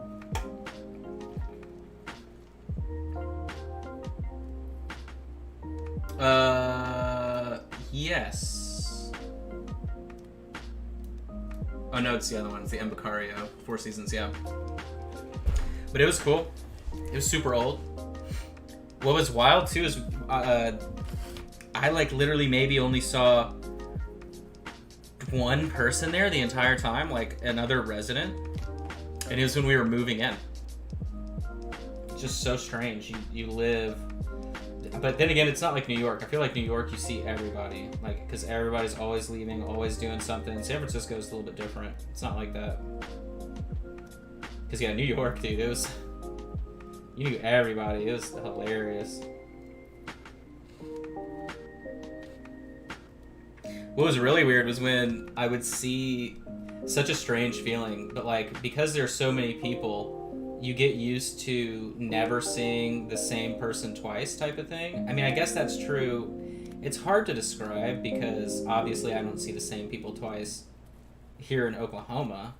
Yes. Oh no, it's the other one. It's the Embarcadero. Four Seasons, yeah. But it was cool. It was super old. What was wild too is I like literally maybe only saw one person there the entire time, like another resident, and it was when we were moving in. It's just so strange. You live. But then again, it's not like New York. I feel like New York, you see everybody, like, because everybody's always leaving, always doing something. San Francisco is a little bit different. It's not like that. Because yeah, New York, dude, it was, you knew everybody. It was hilarious. What was really weird was when I would see, such a strange feeling, but like, because there's so many people, you get used to never seeing the same person twice type of thing. I mean, I guess that's true It's hard to describe because obviously I don't see the same people twice here in Oklahoma.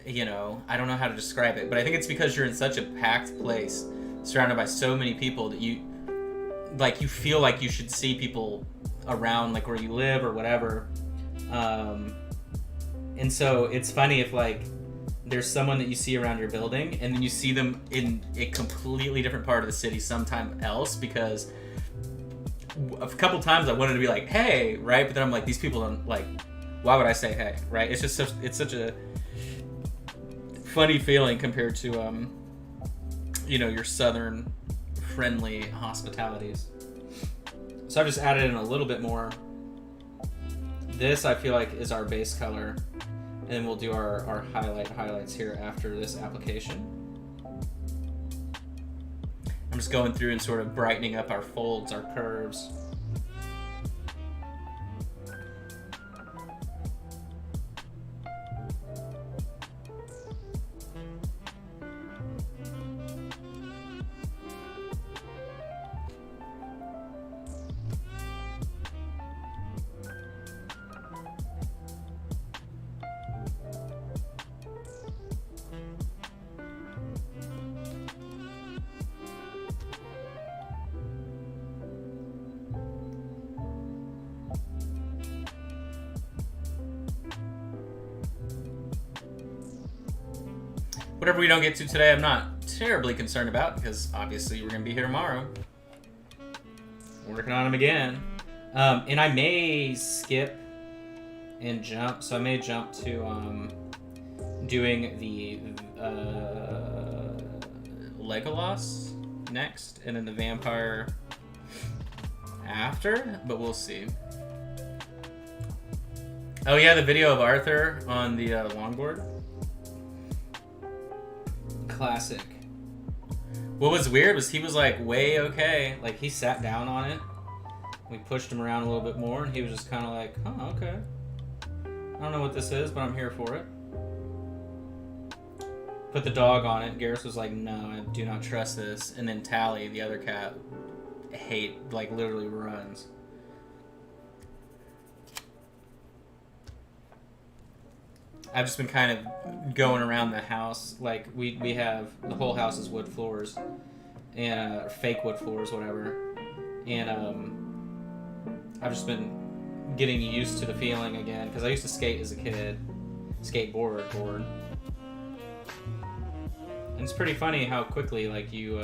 You know, I don't know how to describe it, but I think it's because you're in such a packed place, surrounded by so many people that you feel like you should see people around, like where you live or whatever. And so it's funny if like there's someone that you see around your building and then you see them in a completely different part of the city sometime else, because a couple times I wanted to be like, hey, right? But then I'm like, these people don't, like, why would I say hey, right? It's just it's such a funny feeling compared to, you know, your southern friendly hospitalities. So I've just added in a little bit more. This I feel like is our base color, and then we'll do our highlights here after this application. I'm just going through and sort of brightening up our folds, our curves. Whatever we don't get to today, I'm not terribly concerned about, because obviously we're going to be here tomorrow. Working on them again. And I may skip and jump. So I may jump to doing the Legolas next, and then the vampire after, but we'll see. Oh yeah, the video of Arthur on the longboard. Classic. What was weird was he was like way okay. Like he sat down on it. We pushed him around a little bit more, and he was just kind of like, oh, okay. I don't know what this is, but I'm here for it. Put the dog on it. Garrus was like, no, I do not trust this. And then Tally, the other cat, like literally runs. I've just been kind of going around the house. Like we have, the whole house is wood floors, and fake wood floors, whatever. And I've just been getting used to the feeling again, because I used to skate as a kid, skateboard. And it's pretty funny how quickly like you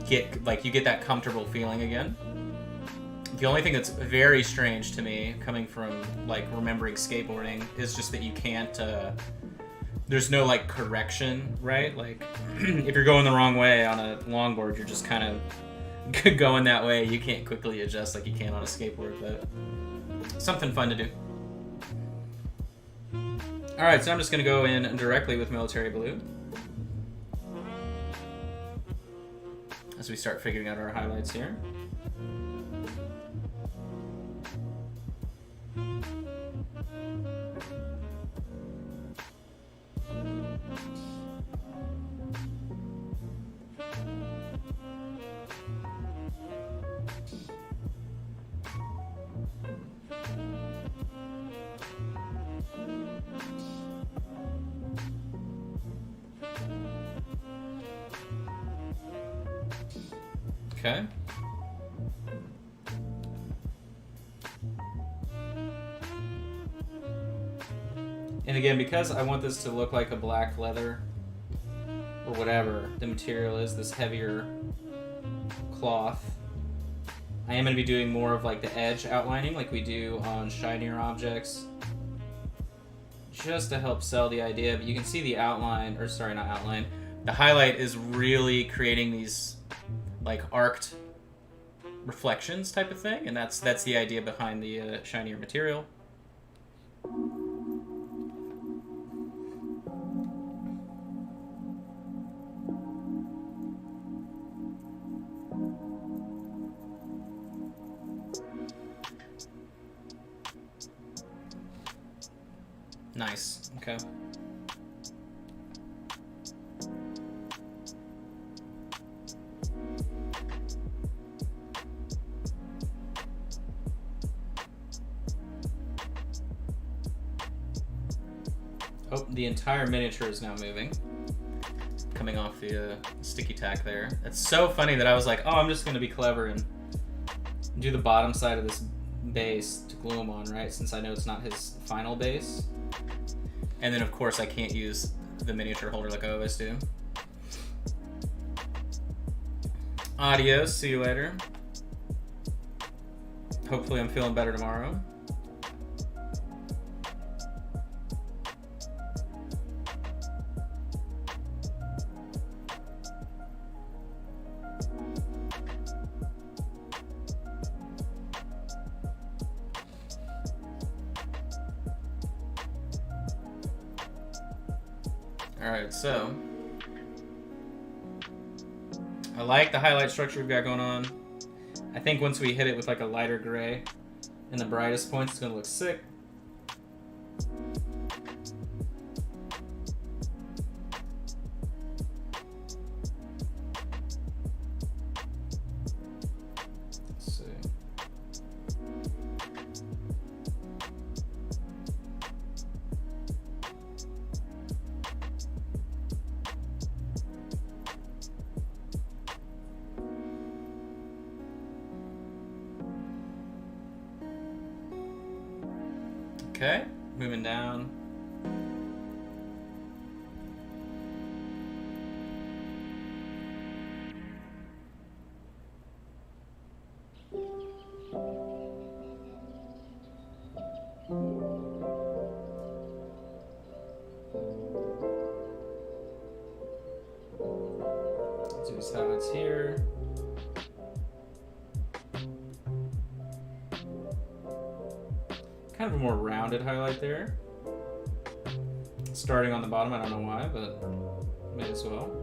get that comfortable feeling again. The only thing that's very strange to me, coming from like remembering skateboarding, is just that you can't. There's no like correction, right? Like if you're going the wrong way on a longboard, you're just kind of going that way. You can't quickly adjust like you can on a skateboard, but something fun to do. All right, so I'm just gonna go in directly with military blue as we start figuring out our highlights here. Okay. And again, because I want this to look like a black leather, or whatever the material is, this heavier cloth, I am going to be doing more of like the edge outlining like we do on shinier objects, just to help sell the idea. But you can see the outline, or sorry, not outline, the highlight is really creating these like arced reflections type of thing, and that's the idea behind the shinier material. Nice. Okay. Oh, the entire miniature is now moving. Coming off the sticky tack there. It's so funny that I was like, oh, I'm just going to be clever and do the bottom side of this base to glue him on, right? Since I know it's not his final base. And then, of course, I can't use the miniature holder like I always do. Adios. See you later. Hopefully I'm feeling better tomorrow. Alright, so I like the highlight structure we've got going on. I think once we hit it with like a lighter gray in the brightest points, it's gonna look sick. Let's see. Okay, moving down. Let's do these highlights here. Kind of a more rounded highlight there. Starting on the bottom, I don't know why, but may as well.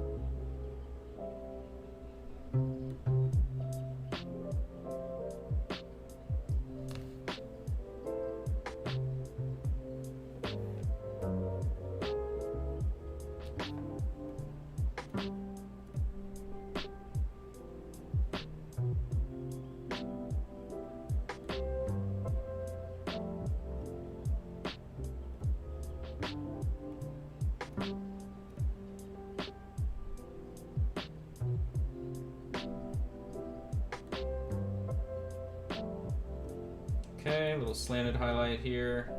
Okay, a little slanted highlight here,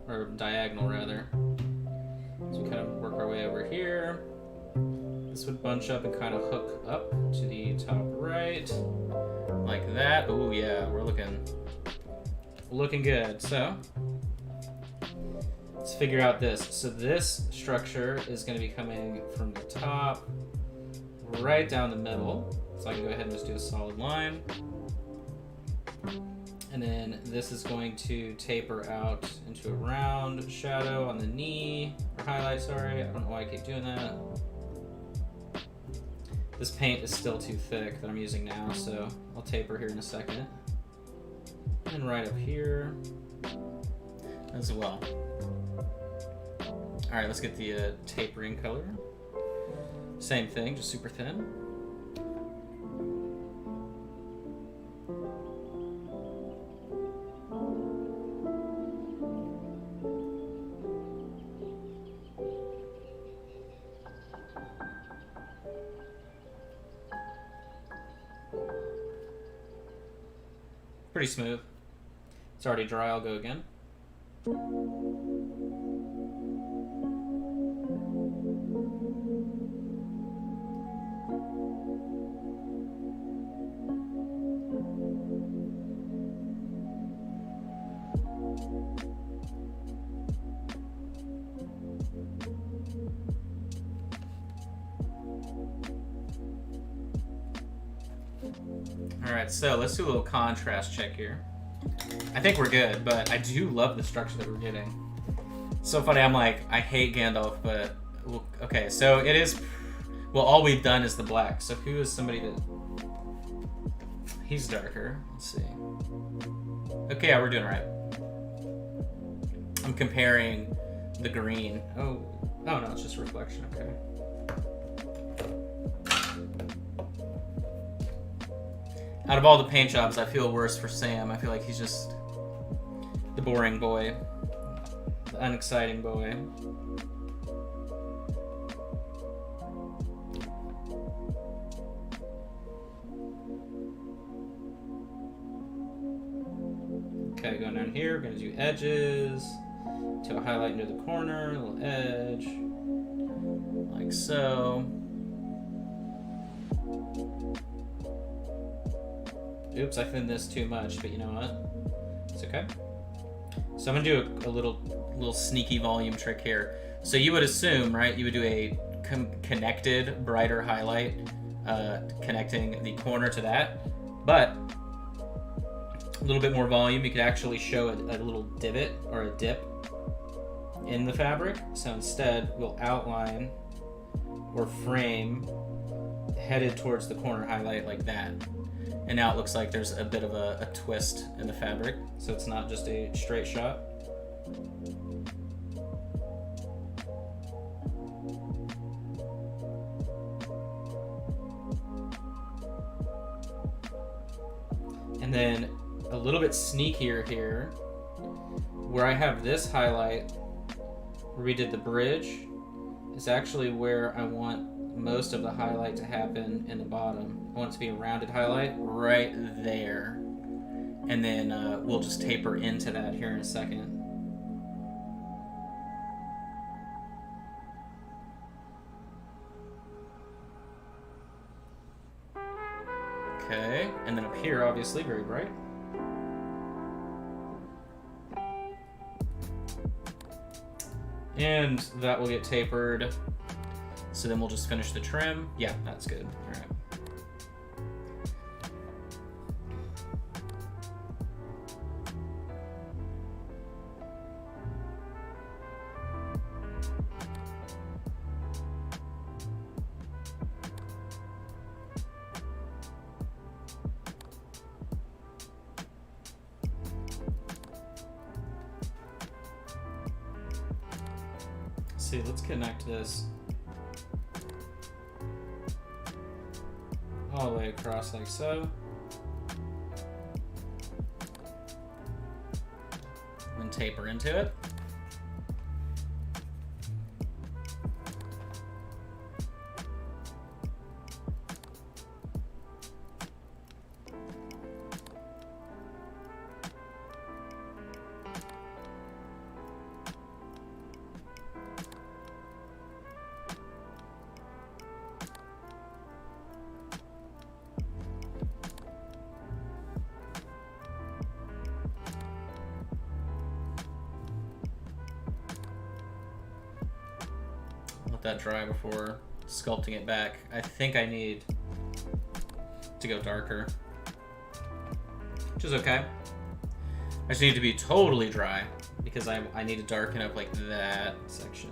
or diagonal rather. So we kind of work our way over here. This would bunch up and kind of hook up to the top right, like that. Oh yeah, we're looking good. So let's figure out this. So this structure is going to be coming from the top right down the middle. So I can go ahead and just do a solid line. And then this is going to taper out into a round shadow on the knee, or highlight, sorry. I don't know why I keep doing that. This paint is still too thick that I'm using now, so I'll taper here in a second. And right up here as well. All right, let's get the tapering color. Same thing, just super thin. Pretty smooth. It's already dry, I'll go again. Alright, so let's do a little contrast check here. I think we're good, but I do love the structure that we're getting. So funny, I'm like, I hate Gandalf, but... Okay, so it is... Well, all we've done is the black, so who is somebody that... He's darker. Let's see. Okay, yeah, we're doing alright. I'm comparing the green. Oh, no, it's just reflection, okay. Out of all the paint jobs, I feel worse for Sam. I feel like he's just the boring boy, the unexciting boy. Okay, going down here, we're going to do edges. To a highlight into the corner, a little edge. Like so. Oops, I thinned this too much, but you know what? It's okay. So I'm gonna do a little sneaky volume trick here. So you would assume, right? You would do a connected, brighter highlight, connecting the corner to that, but a little bit more volume. You could actually show a little divot or a dip in the fabric. So instead, we'll outline or frame headed towards the corner highlight like that. And now it looks like there's a bit of a twist in the fabric, so it's not just a straight shot. And then a little bit sneakier here, where I have this highlight, where we did the bridge, is actually where I want most of the highlight to happen in the bottom. I want it to be a rounded highlight right there. And then we'll just taper into that here in a second. Okay, and then up here, obviously, very bright. And that will get tapered. So then we'll just finish the trim. Yeah, that's good. All right. See, let's connect this all the way across like so. And taper into it. Let that dry before sculpting it back. I think I need to go darker, which is okay. I just need to be totally dry because I need to darken up like that section.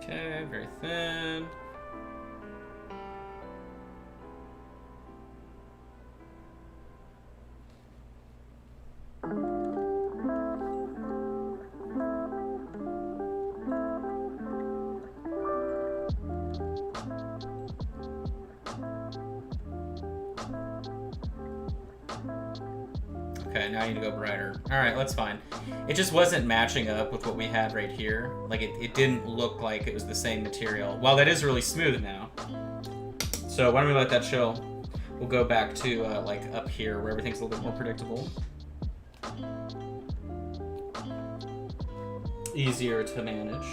Okay, very thin. Okay, now I need to go brighter. All right, that's fine. It just wasn't matching up with what we had right here. Like, it didn't look like it was the same material. While that is really smooth now. So why don't we let that chill? We'll go back to, like, up here where everything's a little bit more predictable. Easier to manage.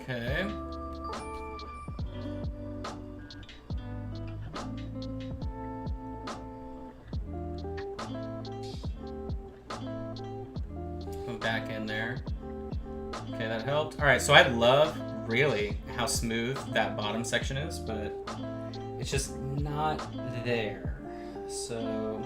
Okay. Go back in there. Okay, that helped. All right, so I love really how smooth that bottom section is, but it's just not there. So,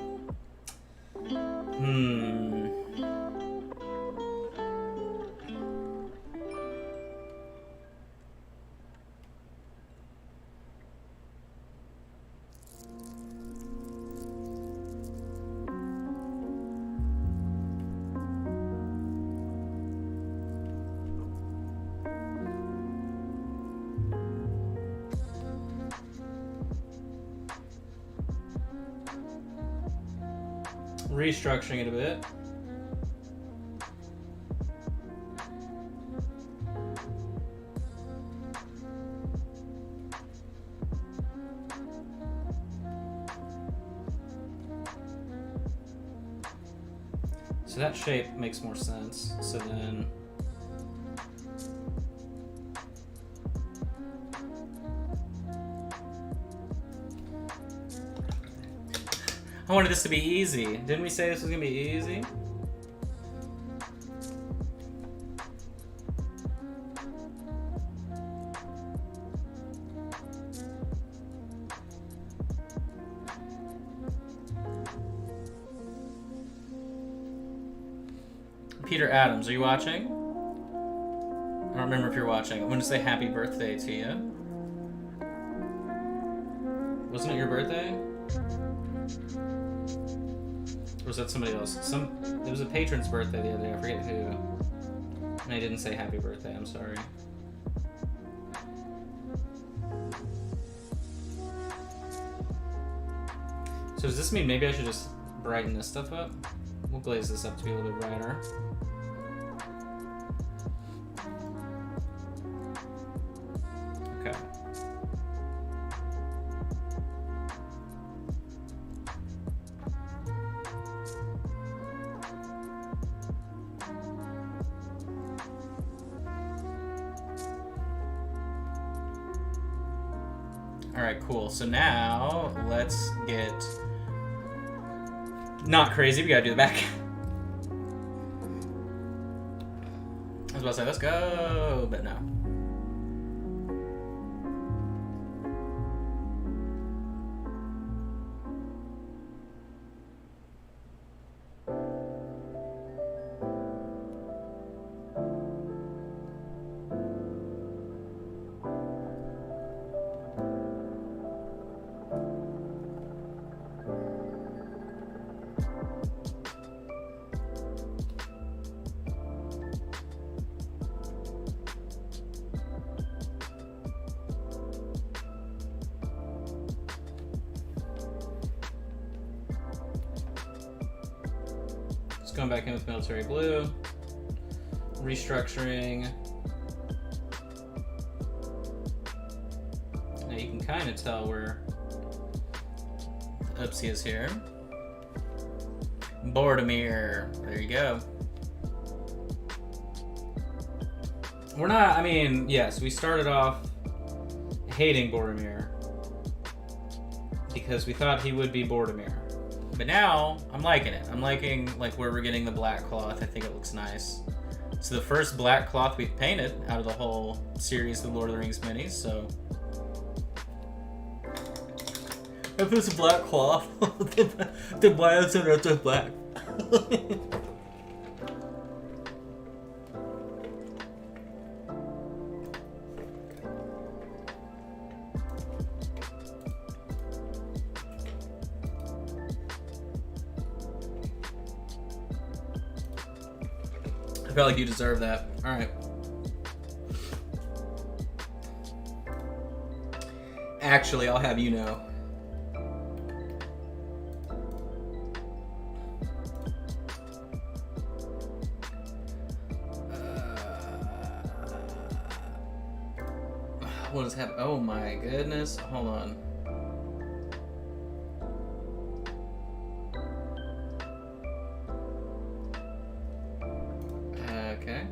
restructuring it a bit. So that shape makes more sense. So then I wanted this to be easy. Didn't we say this was gonna be easy? Peter Adams, are you watching? I don't remember if you're watching. I'm gonna say happy birthday to you. Wasn't it your birthday? Or was that somebody else? It was a patron's birthday the other day. I forget who. And I didn't say happy birthday. I'm sorry. So does this mean maybe I should just brighten this stuff up? We'll glaze this up to be a little bit brighter. Okay. Alright, cool. So now let's get not crazy. We gotta do the back. I was about to say, let's go, but no. Going back in with military blue, restructuring. Now you can kind of tell where the Upsy is here. Boromir, there you go. We're not, I mean, yes, we started off hating Boromir because we thought he would be Boromir. But now, I'm liking it. I'm liking like where we're getting the black cloth. I think it looks nice. It's the first black cloth we've painted out of the whole series of Lord of the Rings minis, so. If it's a black cloth, then why isn't it just black? I felt like you deserve that. Alright. Actually, I'll have you know. What does happen? Oh my goodness. Hold on. Okay.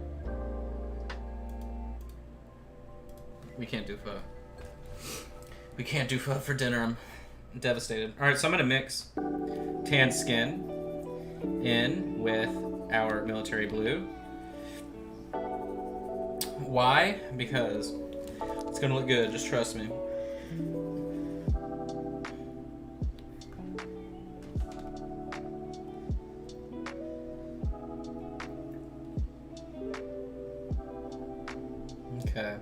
We can't do pho. We can't do pho for dinner. I'm devastated. All right, so I'm gonna mix tan skin in with our military blue. Why? Because it's gonna look good. Just trust me. Okay.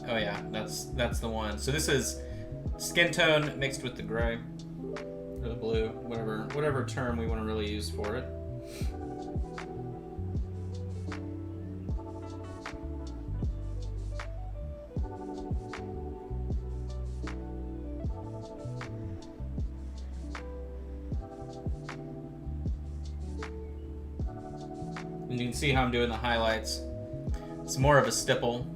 Oh yeah, that's the one. So this is skin tone mixed with the gray or the blue, whatever term we want to really use for it. And you can see how I'm doing the highlights. It's more of a stipple.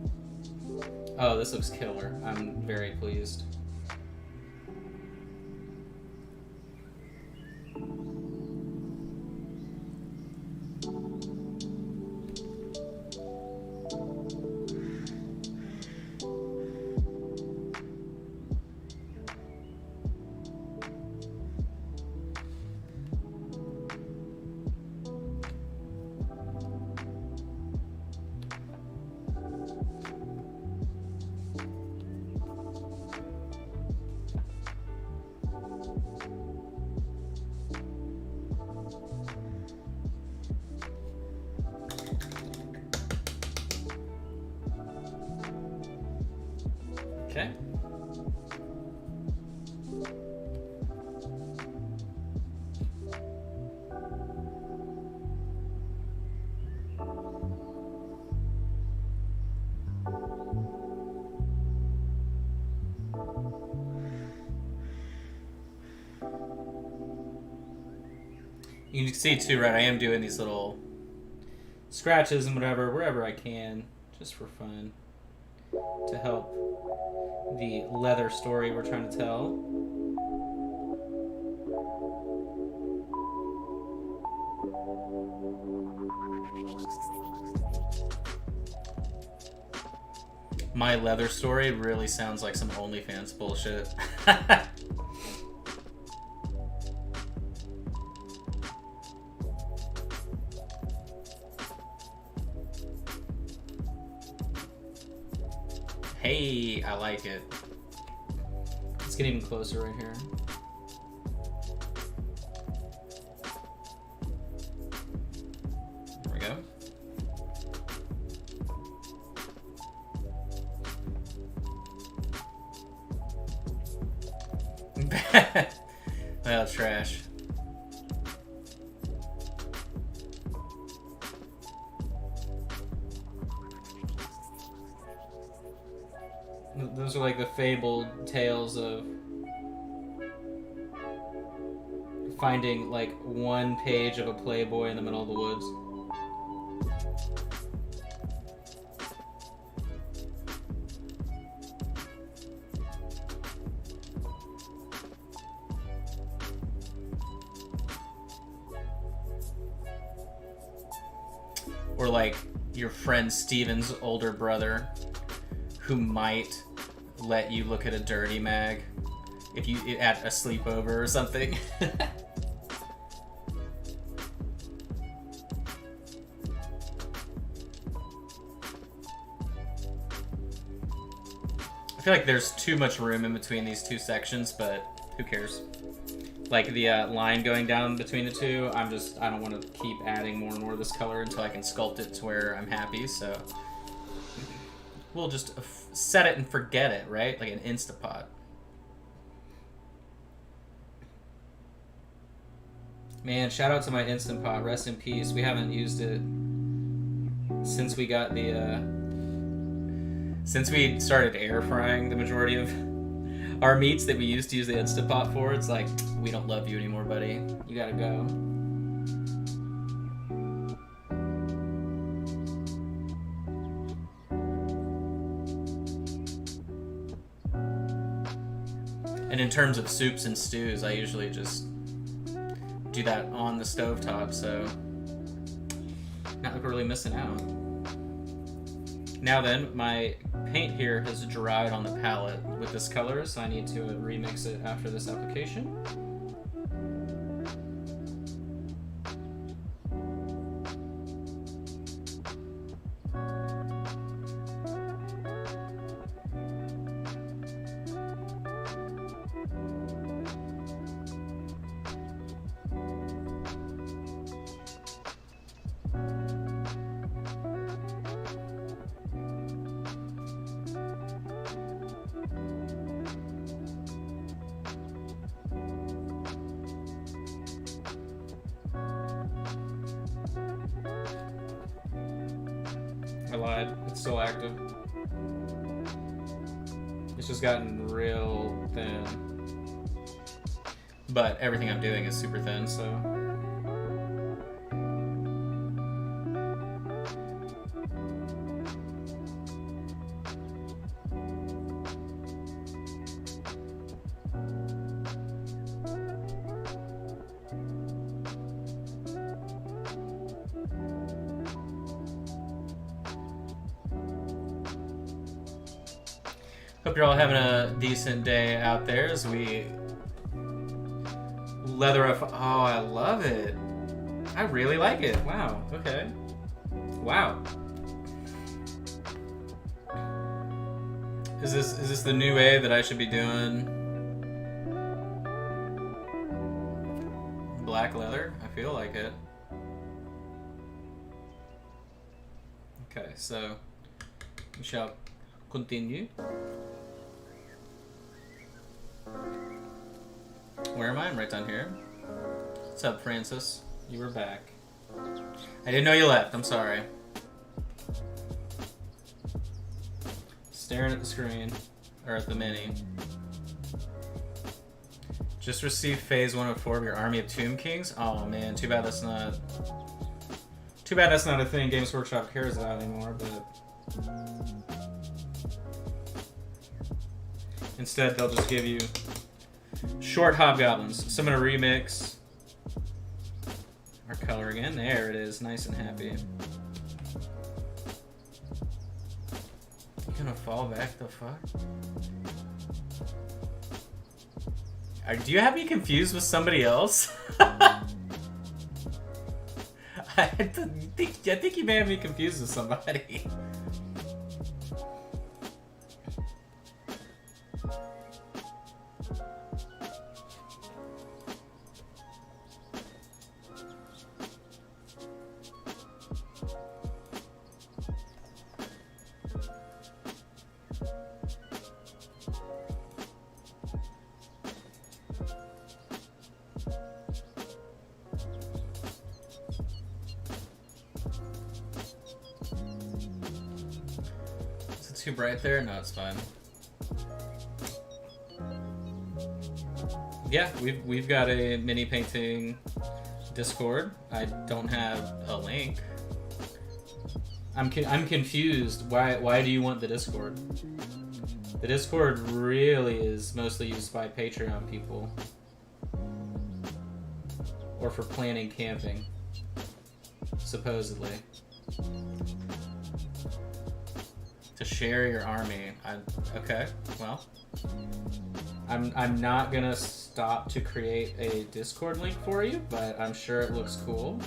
Oh, this looks killer. I'm very pleased. Okay. You can see too, right? I am doing these little scratches and whatever, wherever I can, just for fun, to help the leather story we're trying to tell. My leather story really sounds like some OnlyFans bullshit. Hey, I like it. Let's get even closer right here. There we go. Oh, trash. Those are like the fabled tales of finding like one page of a Playboy in the middle of the woods. Or like your friend Steven's older brother who might let you look at a dirty mag if you at a sleepover or something. I feel like there's too much room in between these two sections, but who cares? Like the line going down between the two, I don't want to keep adding more and more of this color until I can sculpt it to where I'm happy, so we'll just set it and forget it, right? Like an Instapot. Man, shout out to my Instant Pot. Rest in peace. We haven't used it since we got the since we started air frying the majority of our meats that we used to use the Instant Pot for. It's like, we don't love you anymore, buddy. You gotta go. in terms of soups and stews, I usually just do that on the stovetop, so not like we're really missing out. Now then, my paint here has dried on the palette with this color, so I need to remix it after this application. I lied. It's still active. It's just gotten real thin. But everything I'm doing is super thin, so... Hope you're all having a decent day out there as we leather up. Oh, I love it. I really like it. Wow. Okay. Wow. Is this the new way that I should be doing black leather? I feel like it. Okay, so we shall continue. Where am I? I'm right down here. What's up, Francis? You were back. I didn't know you left. I'm sorry. Staring at the screen. Or at the mini. Just received phase 104 of your Army of Tomb Kings? Oh man, too bad that's not... Too bad that's not a thing Games Workshop cares about anymore, but... Instead, they'll just give you short hobgoblins. So I'm gonna remix our color again. There it is, nice and happy. You gonna fall back the fuck? Do you have me confused with somebody else? I think you may have me confused with somebody. Too bright there? No, it's fine. Yeah, we've got a mini painting Discord. I don't have a link. I'm confused. Why do you want the Discord? The Discord really is mostly used by Patreon people, or for planning camping, supposedly. To share your army. Okay, well, I'm not gonna stop to create a Discord link for you, but I'm sure it looks cool.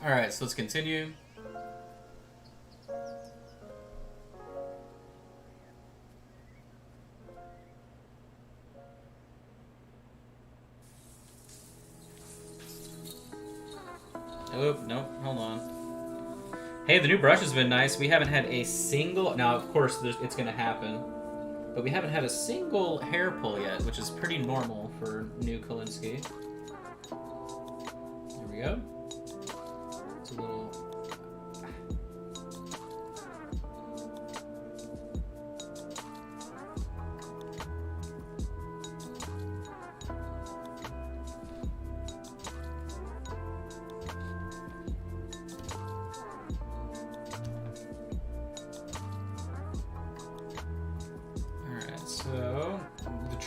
All right, so let's continue. Oh, no, hold on. Hey, the new brush has been nice. We haven't had a single... Now, of course, it's going to happen. But we haven't had a single hair pull yet, which is pretty normal for new Kalinsky. There we go. It's a little...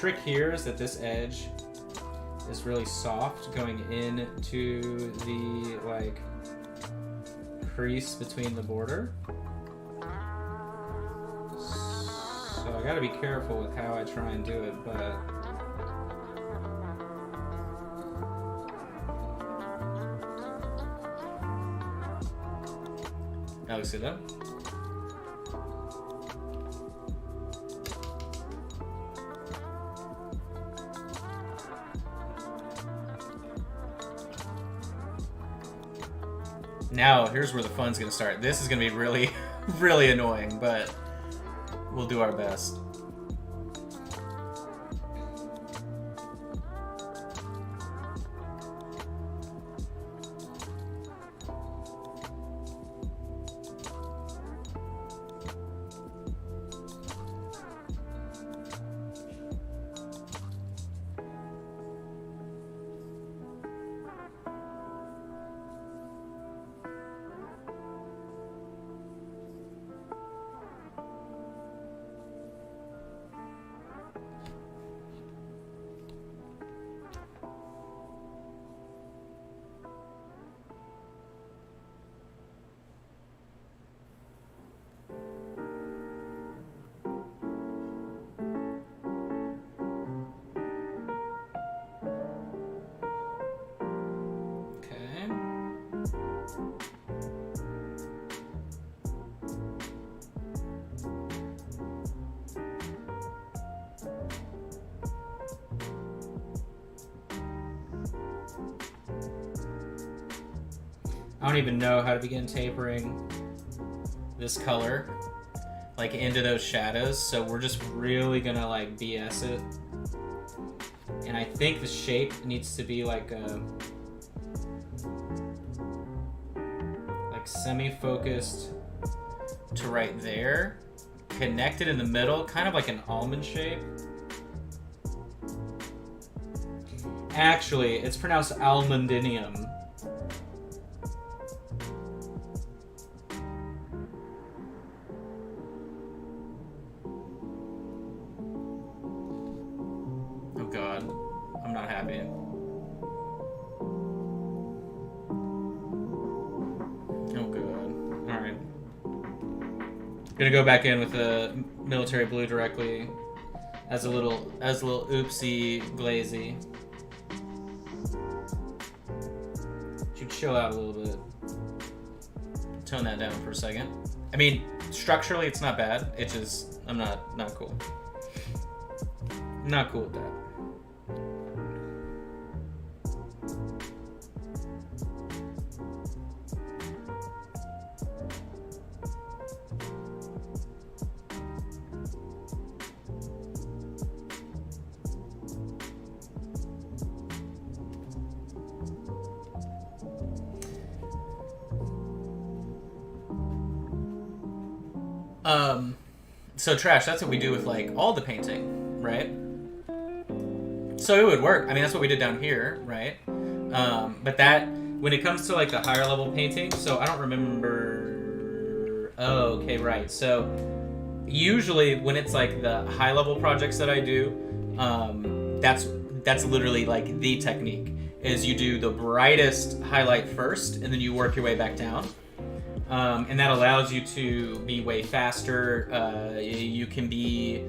trick here is that this edge is really soft going into the like crease between the border. So I gotta be careful with how I try and do it, but that looks good though. Now, here's where the fun's gonna start. This is gonna be really, really annoying, but we'll do our best. I don't even know how to begin tapering this color like into those shadows, so we're just really gonna like BS it. And I think the shape needs to be like a semi-focused to right there, connected in the middle, kind of like an almond shape. Actually, it's pronounced almondinium. Oh god, I'm not happy. Oh god. Alright. Gonna go back in with the military blue directly as a little oopsie glazy. Should chill out a little bit. Tone that down for a second. I mean, structurally it's not bad. It's just I'm not cool. Not cool with that. So Trash, that's what we do with like all the painting, right? So it would work. I mean, that's what we did down here, right? But that, when it comes to like the higher level painting, so I don't remember. Oh, okay, right. So usually when it's like the high level projects that I do, that's literally like the technique is you do the brightest highlight first and then you work your way back down. And that allows you to be way faster. You can be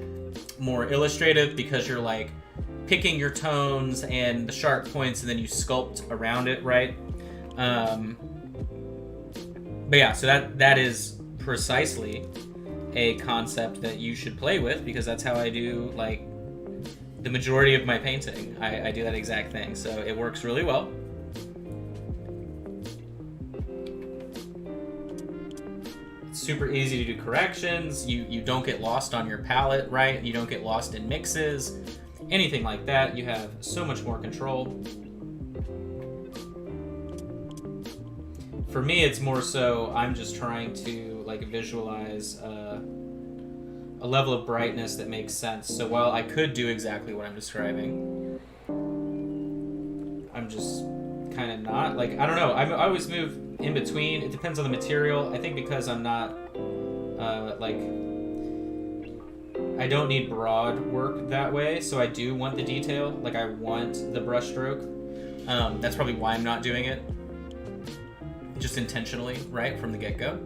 more illustrative because you're like picking your tones and the sharp points and then you sculpt around it, right? But yeah, so that is precisely a concept that you should play with because that's how I do like the majority of my painting. I do that exact thing, so it works really well. Super easy to do corrections. You don't get lost on your palette, right? You don't get lost in mixes, anything like that. You have so much more control. For me, it's more so I'm just trying to like visualize a level of brightness that makes sense. So while I could do exactly what I'm describing, I'm just kind of not. Like, I don't know. I always move in between. It depends on the material. I think because I'm not like I don't need broad work that way, so I do want the detail. Like, I want the brush stroke. That's probably why I'm not doing it just intentionally, right, from the get-go.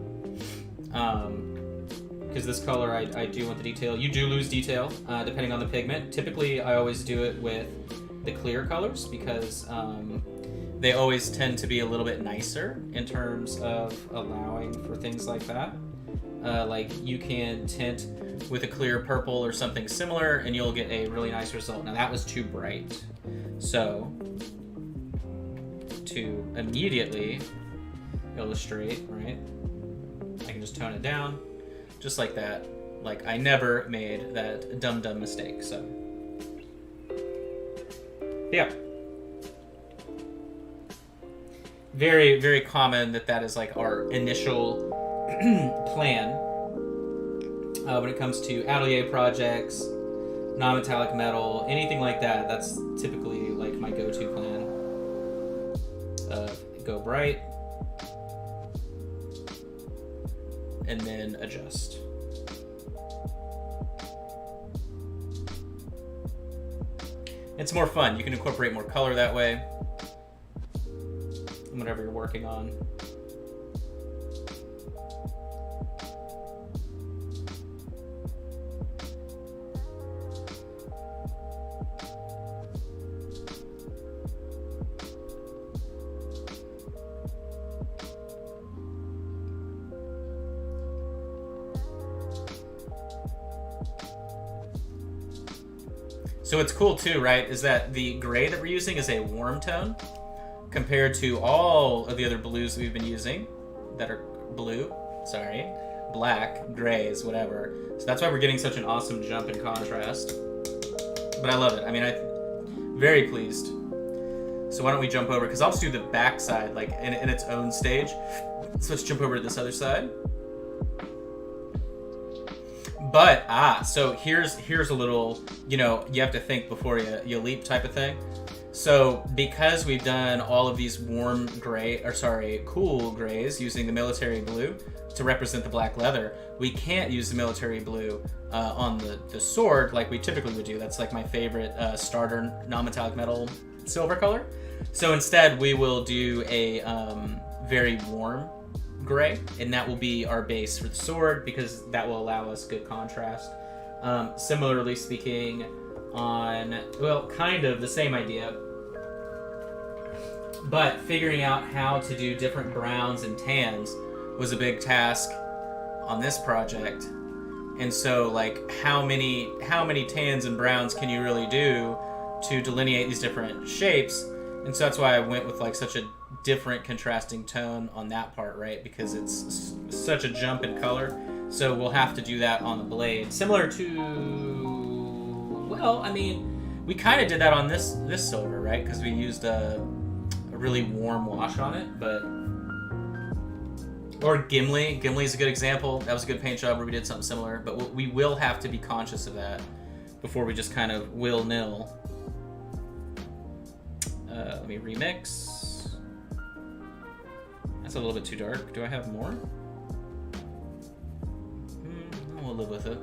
Because this color, I do want the detail. You do lose detail, depending on the pigment. Typically, I always do it with the clear colors, because they always tend to be a little bit nicer in terms of allowing for things like that. Like, you can tint with a clear purple or something similar, and you'll get a really nice result. Now, that was too bright. So, to immediately illustrate, right, I can just tone it down, just like that. Like, I never made that dumb mistake, so. Yeah. Very, very common that is like our initial plan when it comes to atelier projects, non-metallic metal, anything like that. That's typically like my go-to plan. Go bright, and then adjust. It's more fun. You can incorporate more color that way, whatever you're working on. So what's cool too, right, is that the gray that we're using is a warm tone compared to all of the other blues we've been using that are black, grays, whatever. So that's why we're getting such an awesome jump in contrast. But I love it. I mean, I'm very pleased. So why don't we jump over, because I'll just do the back side like in its own stage. So let's jump over to this other side. But, so here's a little, you have to think before you leap type of thing. So because we've done all of these cool grays using the military blue to represent the black leather, we can't use the military blue on the sword like we typically would do. That's like my favorite starter non-metallic metal silver color. So instead we will do a very warm gray, and that will be our base for the sword, because that will allow us good contrast. Similarly speaking, on, well, kind of the same idea, but figuring out how to do different browns and tans was a big task on this project. And so, like, how many tans and browns can you really do to delineate these different shapes? And so that's why I went with like such a different contrasting tone on that part, right? Because it's such a jump in color. So we'll have to do that on the blade. Similar to, well, I mean, we kind of did that on this silver, right? Because we used a really warm wash on it, but, or Gimli. Gimli is a good example. That was a good paint job where we did something similar, but we will have to be conscious of that before we just kind of will-nil. Let me remix. That's a little bit too dark. Do I have more? We'll live with it.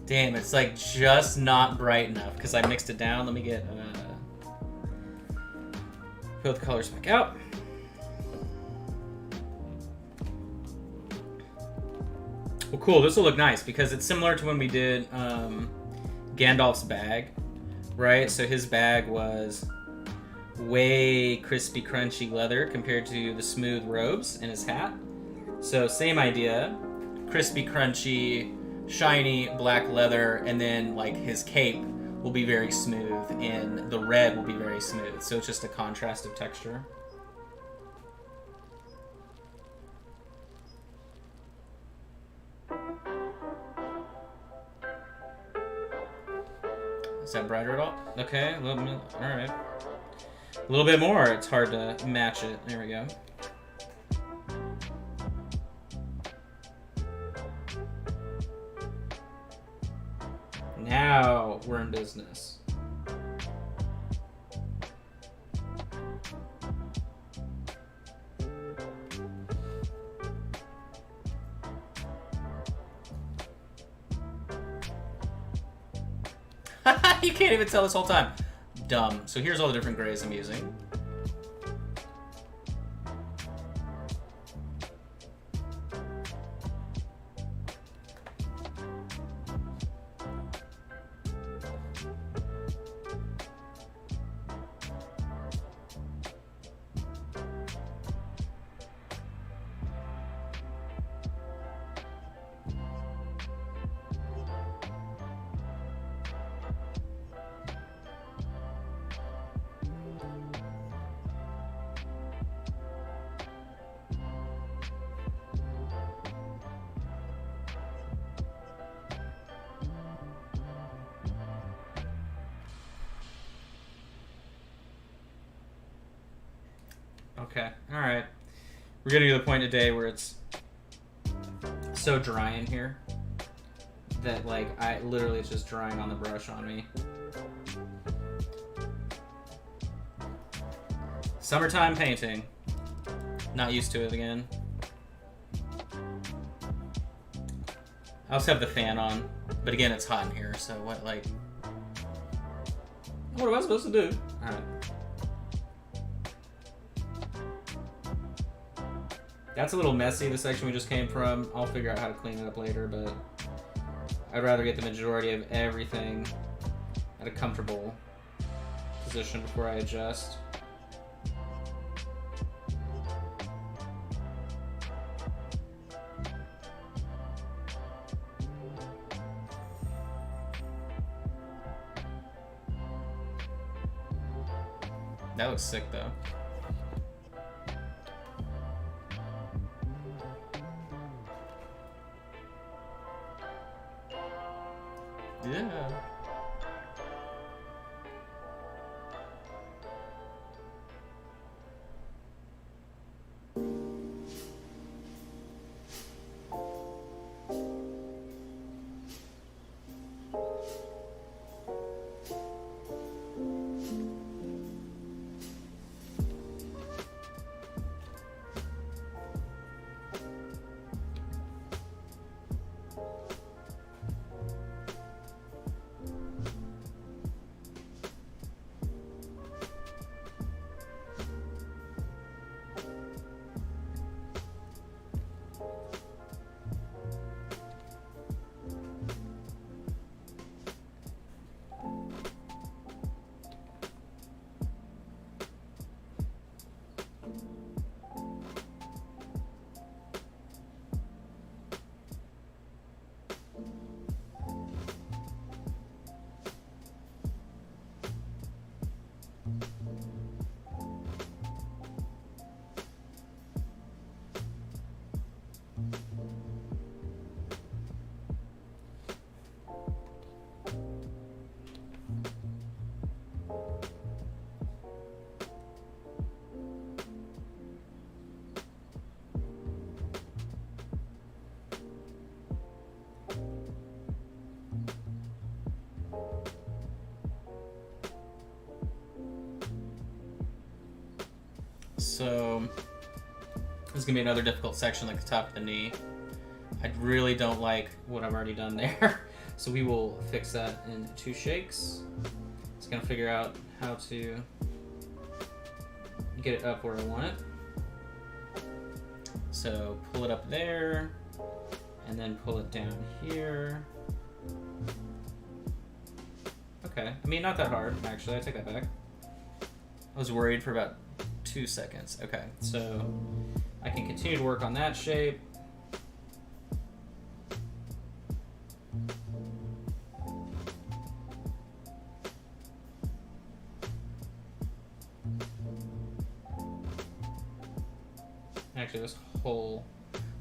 Damn, it's like just not bright enough because I mixed it down. Let me get fill the colors back out. Well, cool. This will look nice because it's similar to when we did Gandalf's bag, right? So his bag was way crispy, crunchy leather compared to the smooth robes in his hat. So same idea, crispy, crunchy, shiny black leather, and then like his cape will be very smooth and the red will be very smooth. So it's just a contrast of texture. Is that brighter at all? Okay, a little bit. All right. A little bit more. It's hard to match it. There we go. Now we're in business. You can't even tell this whole time. Dumb. So here's all the different grays I'm using. Okay, alright. We're getting to the point today where it's so dry in here that, like, it's just drying on the brush on me. Summertime painting. Not used to it again. I also have the fan on, but again, it's hot in here, so what, like... What am I supposed to do? Alright. That's a little messy, the section we just came from. I'll figure out how to clean it up later, but I'd rather get the majority of everything at a comfortable position before I adjust. That looks sick, though. Yeah. So this is gonna be another difficult section, like the top of the knee. I really don't like what I've already done there. So we will fix that in 2 shakes. Just gonna figure out how to get it up where I want it. So pull it up there, and then pull it down here. Okay, I mean, not that hard, actually, I take that back. I was worried for about 2 seconds. Okay, so I can continue to work on that shape. Actually, this whole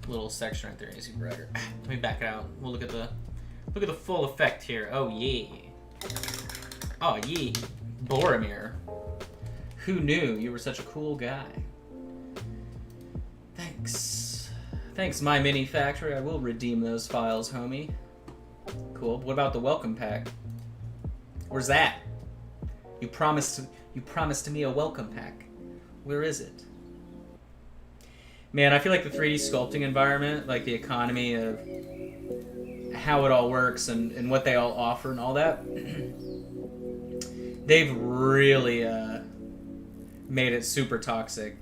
little section right there needs to be brighter. Let me back it out. We'll look at the full effect here. Oh yeah. Oh yeah. Boromir. Who knew you were such a cool guy? Thanks. Thanks, My Mini Factory. I will redeem those files, homie. Cool. What about the welcome pack? Where's that? You promised me a welcome pack. Where is it? Man, I feel like the 3D sculpting environment, like the economy of how it all works and what they all offer and all that, they've really made it super toxic.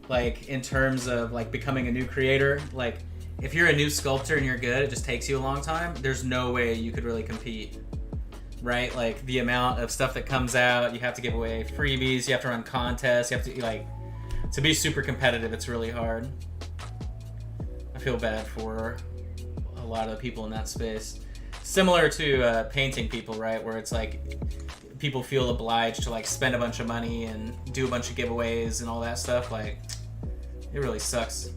Like, in terms of, like, becoming a new creator, like, if you're a new sculptor and you're good, it just takes you a long time, there's no way you could really compete, right? Like, the amount of stuff that comes out, you have to give away freebies, you have to run contests, you have to, like, to be super competitive, it's really hard. I feel bad for a lot of the people in that space. Similar to painting people, right? Where it's like, people feel obliged to, like, spend a bunch of money and do a bunch of giveaways and all that stuff. Like, it really sucks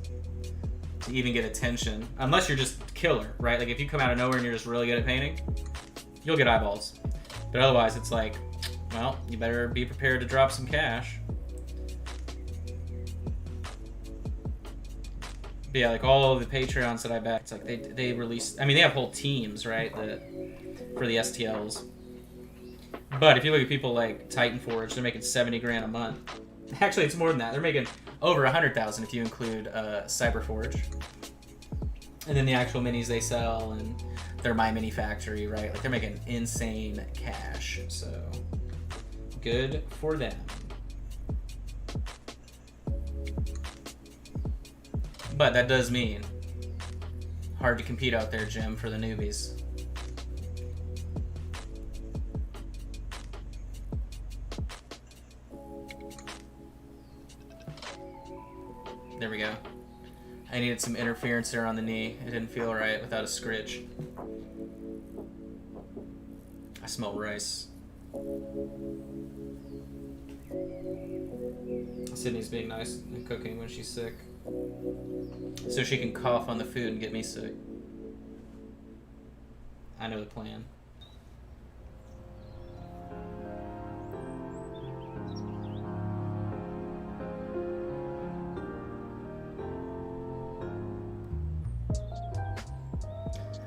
to even get attention. Unless you're just killer, right? Like, if you come out of nowhere and you're just really good at painting, you'll get eyeballs. But otherwise, it's like, well, you better be prepared to drop some cash. But yeah, like, all of the Patreons that I back, it's like they release, I mean, they have whole teams, right, that for the STLs. But if you look at people like Titan Forge, they're making 70 grand a month. Actually, it's more than that. They're making over 100,000 if you include Cyberforge. And then the actual minis they sell and their My Mini Factory, right? Like, they're making insane cash. So, good for them. But that does mean hard to compete out there, Jim, for the newbies. There we go. I needed some interference there on the knee. It didn't feel right without a scritch. I smell rice. Sydney's being nice and cooking when she's sick, so she can cough on the food and get me sick. I know the plan.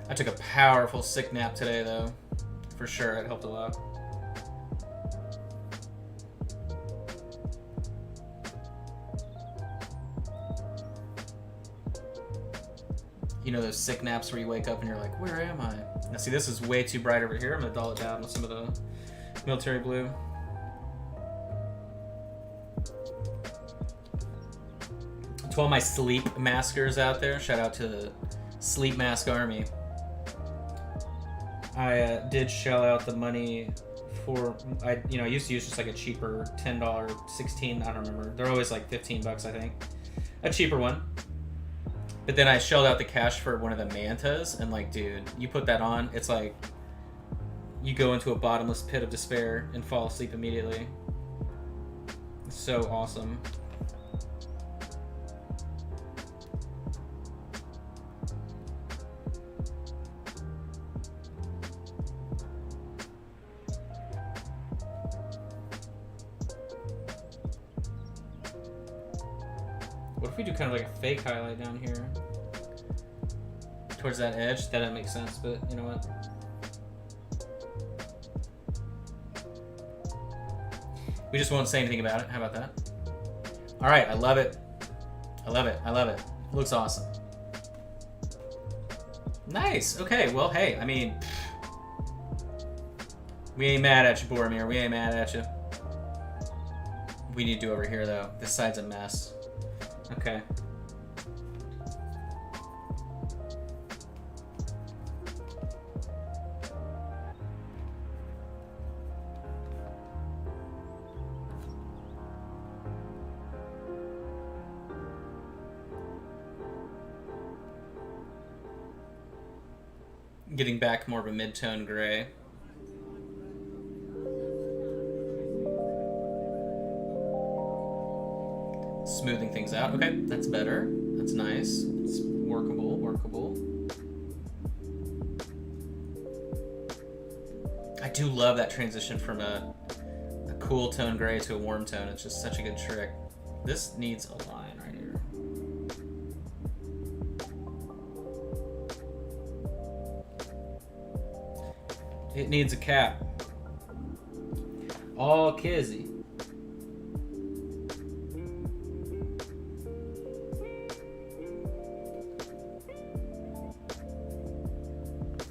I took a powerful sick nap today, though. For sure, it helped a lot. You know those sick naps where you wake up and you're like, where am I? Now see, this is way too bright over here. I'm gonna dull it down with some of the military blue. To all my sleep maskers out there, shout out to the Sleep Mask Army. I did shell out the money for, I used to use just like a cheaper $10, $16, I don't remember. They're always like 15 bucks, I think. A cheaper one. But then I shelled out the cash for one of the mantas, and like, dude, you put that on, it's like you go into a bottomless pit of despair and fall asleep immediately. It's so awesome. What if we do kind of like a fake highlight down here? Towards that edge? That doesn't make sense, but you know what? We just won't say anything about it. How about that? Alright, I love it. I love it. I love it. Looks awesome. Nice. Okay, well, hey, I mean, we ain't mad at you, Boromir. We ain't mad at you. We need to do over here, though. This side's a mess. Okay. Getting back more of a mid-tone gray. Smoothing things out. Okay, that's better. That's nice. It's workable, workable. I do love that transition from a cool tone gray to a warm tone. It's just such a good trick. This needs a line right here. It needs a cap. All kizzy.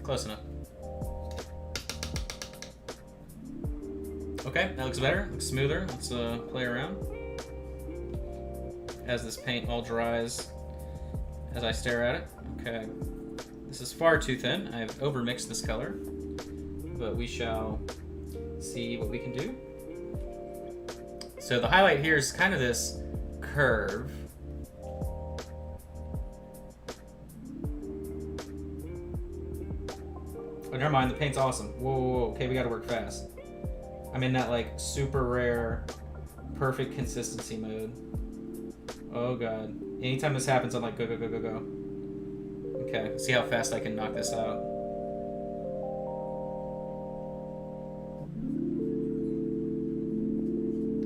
Close enough. Okay, that looks better. Looks smoother. Let's play around. As this paint all dries as I stare at it. Okay. This is far too thin. I've overmixed this color. But we shall see what we can do. So the highlight here is kind of this curve. Oh, never mind, the paint's awesome. Whoa, whoa, whoa, okay, we gotta work fast. I'm in that like super rare, perfect consistency mode. Oh god. Anytime this happens, I'm like, go, go, go, go, go. Okay, see how fast I can knock this out.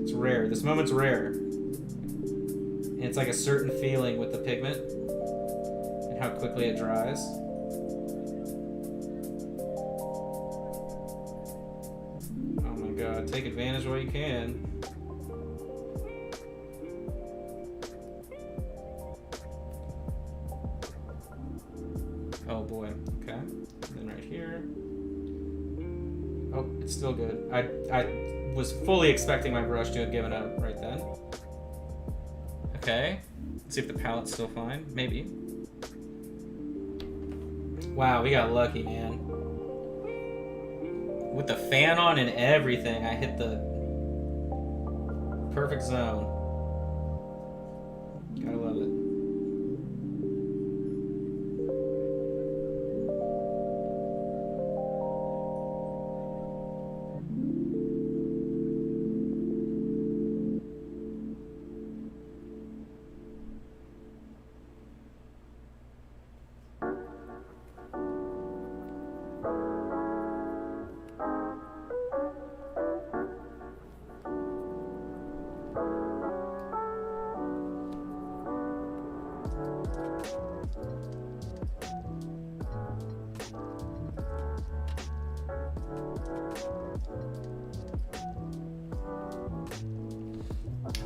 It's rare. This moment's rare. And it's like a certain feeling with the pigment and how quickly it dries. Oh my god, take advantage while you can. Oh boy, okay. And then right here. Oh, it's still good. I was fully expecting my brush to have given up right then. Okay, let's see if the palette's still fine. Maybe. Wow, we got lucky, man. With the fan on and everything, I hit the perfect zone. Gotta love it.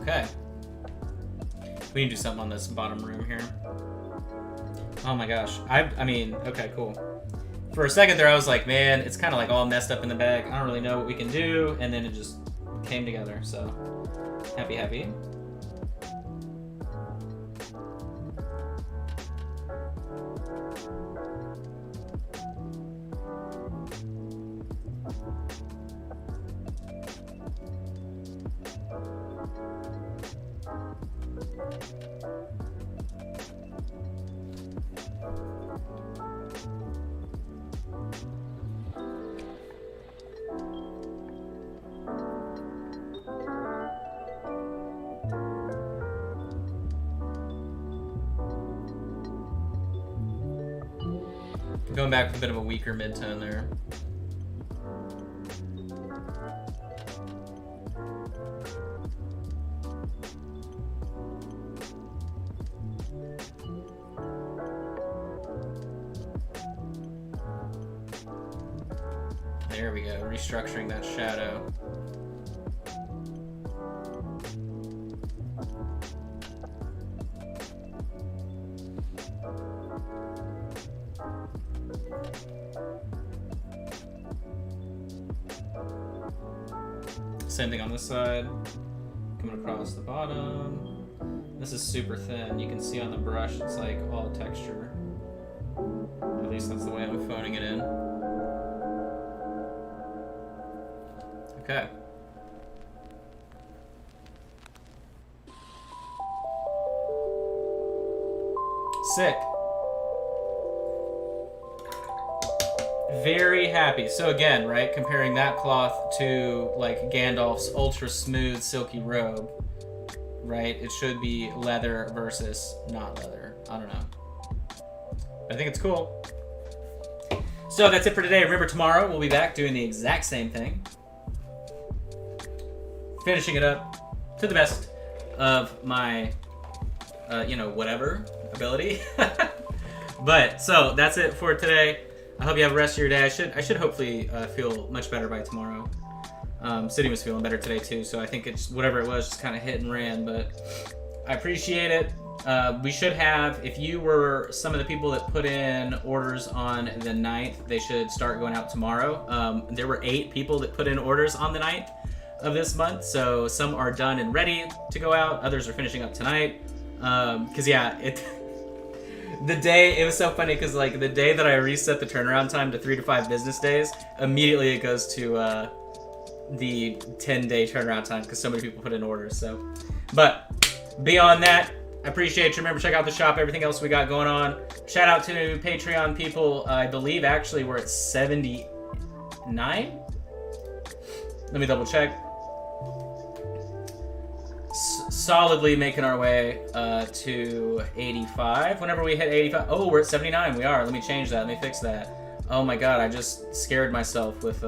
Okay. We need to do something on this bottom room here. Oh my gosh. I mean, okay, cool. For a second there, I was like, man, it's kind of like all messed up in the bag. I don't really know what we can do. And then it just came together. So, happy, happy. Going back with a bit of a weaker mid-tone there. There we go, restructuring that shadow. Same thing on this side. Coming across the bottom. This is super thin. You can see on the brush it's like all texture. At least that's the way I'm phoning it in. Okay. Sick. Very happy. So again, right, comparing that cloth to like Gandalf's ultra smooth silky robe, right? It should be leather versus not leather. I don't know. I think it's cool. So that's it for today. Remember, tomorrow we'll be back doing the exact same thing. Finishing it up to the best of my, whatever ability. But, so, that's it for today. I hope you have the rest of your day. I should hopefully feel much better by tomorrow. City was feeling better today too, so I think it's whatever it was, just kind of hit and ran. But I appreciate it. We should have, if you were some of the people that put in orders on the 9th, they should start going out tomorrow. There were 8 people that put in orders on the 9th of this month, so some are done and ready to go out. Others are finishing up tonight. Because yeah, the day, it was so funny because like the day that I reset the turnaround time to 3 to 5 business days, immediately it goes to the 10-day turnaround time because so many people put in orders. So, but beyond that, I appreciate you. Remember, check out the shop, everything else we got going on. Shout out to Patreon people. I believe actually we're at 79. Let me double check. Solidly making our way to 85. Whenever we hit 85, oh, we're at 79. We are. Let me change that. Let me fix that. Oh my god, I just scared myself with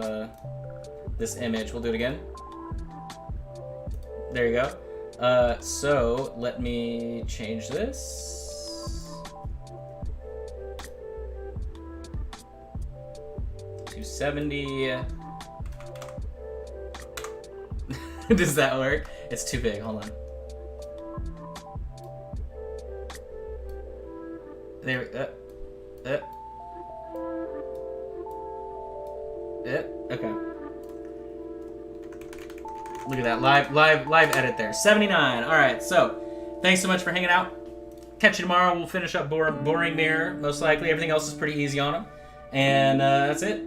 this image. We'll do it again. There you go. So let me change this to 70. Does that work? It's too big. Hold on. There. Okay. Look at that live edit there. 79. All right. So, thanks so much for hanging out. Catch you tomorrow. We'll finish up boring mirror most likely. Everything else is pretty easy on them. And that's it.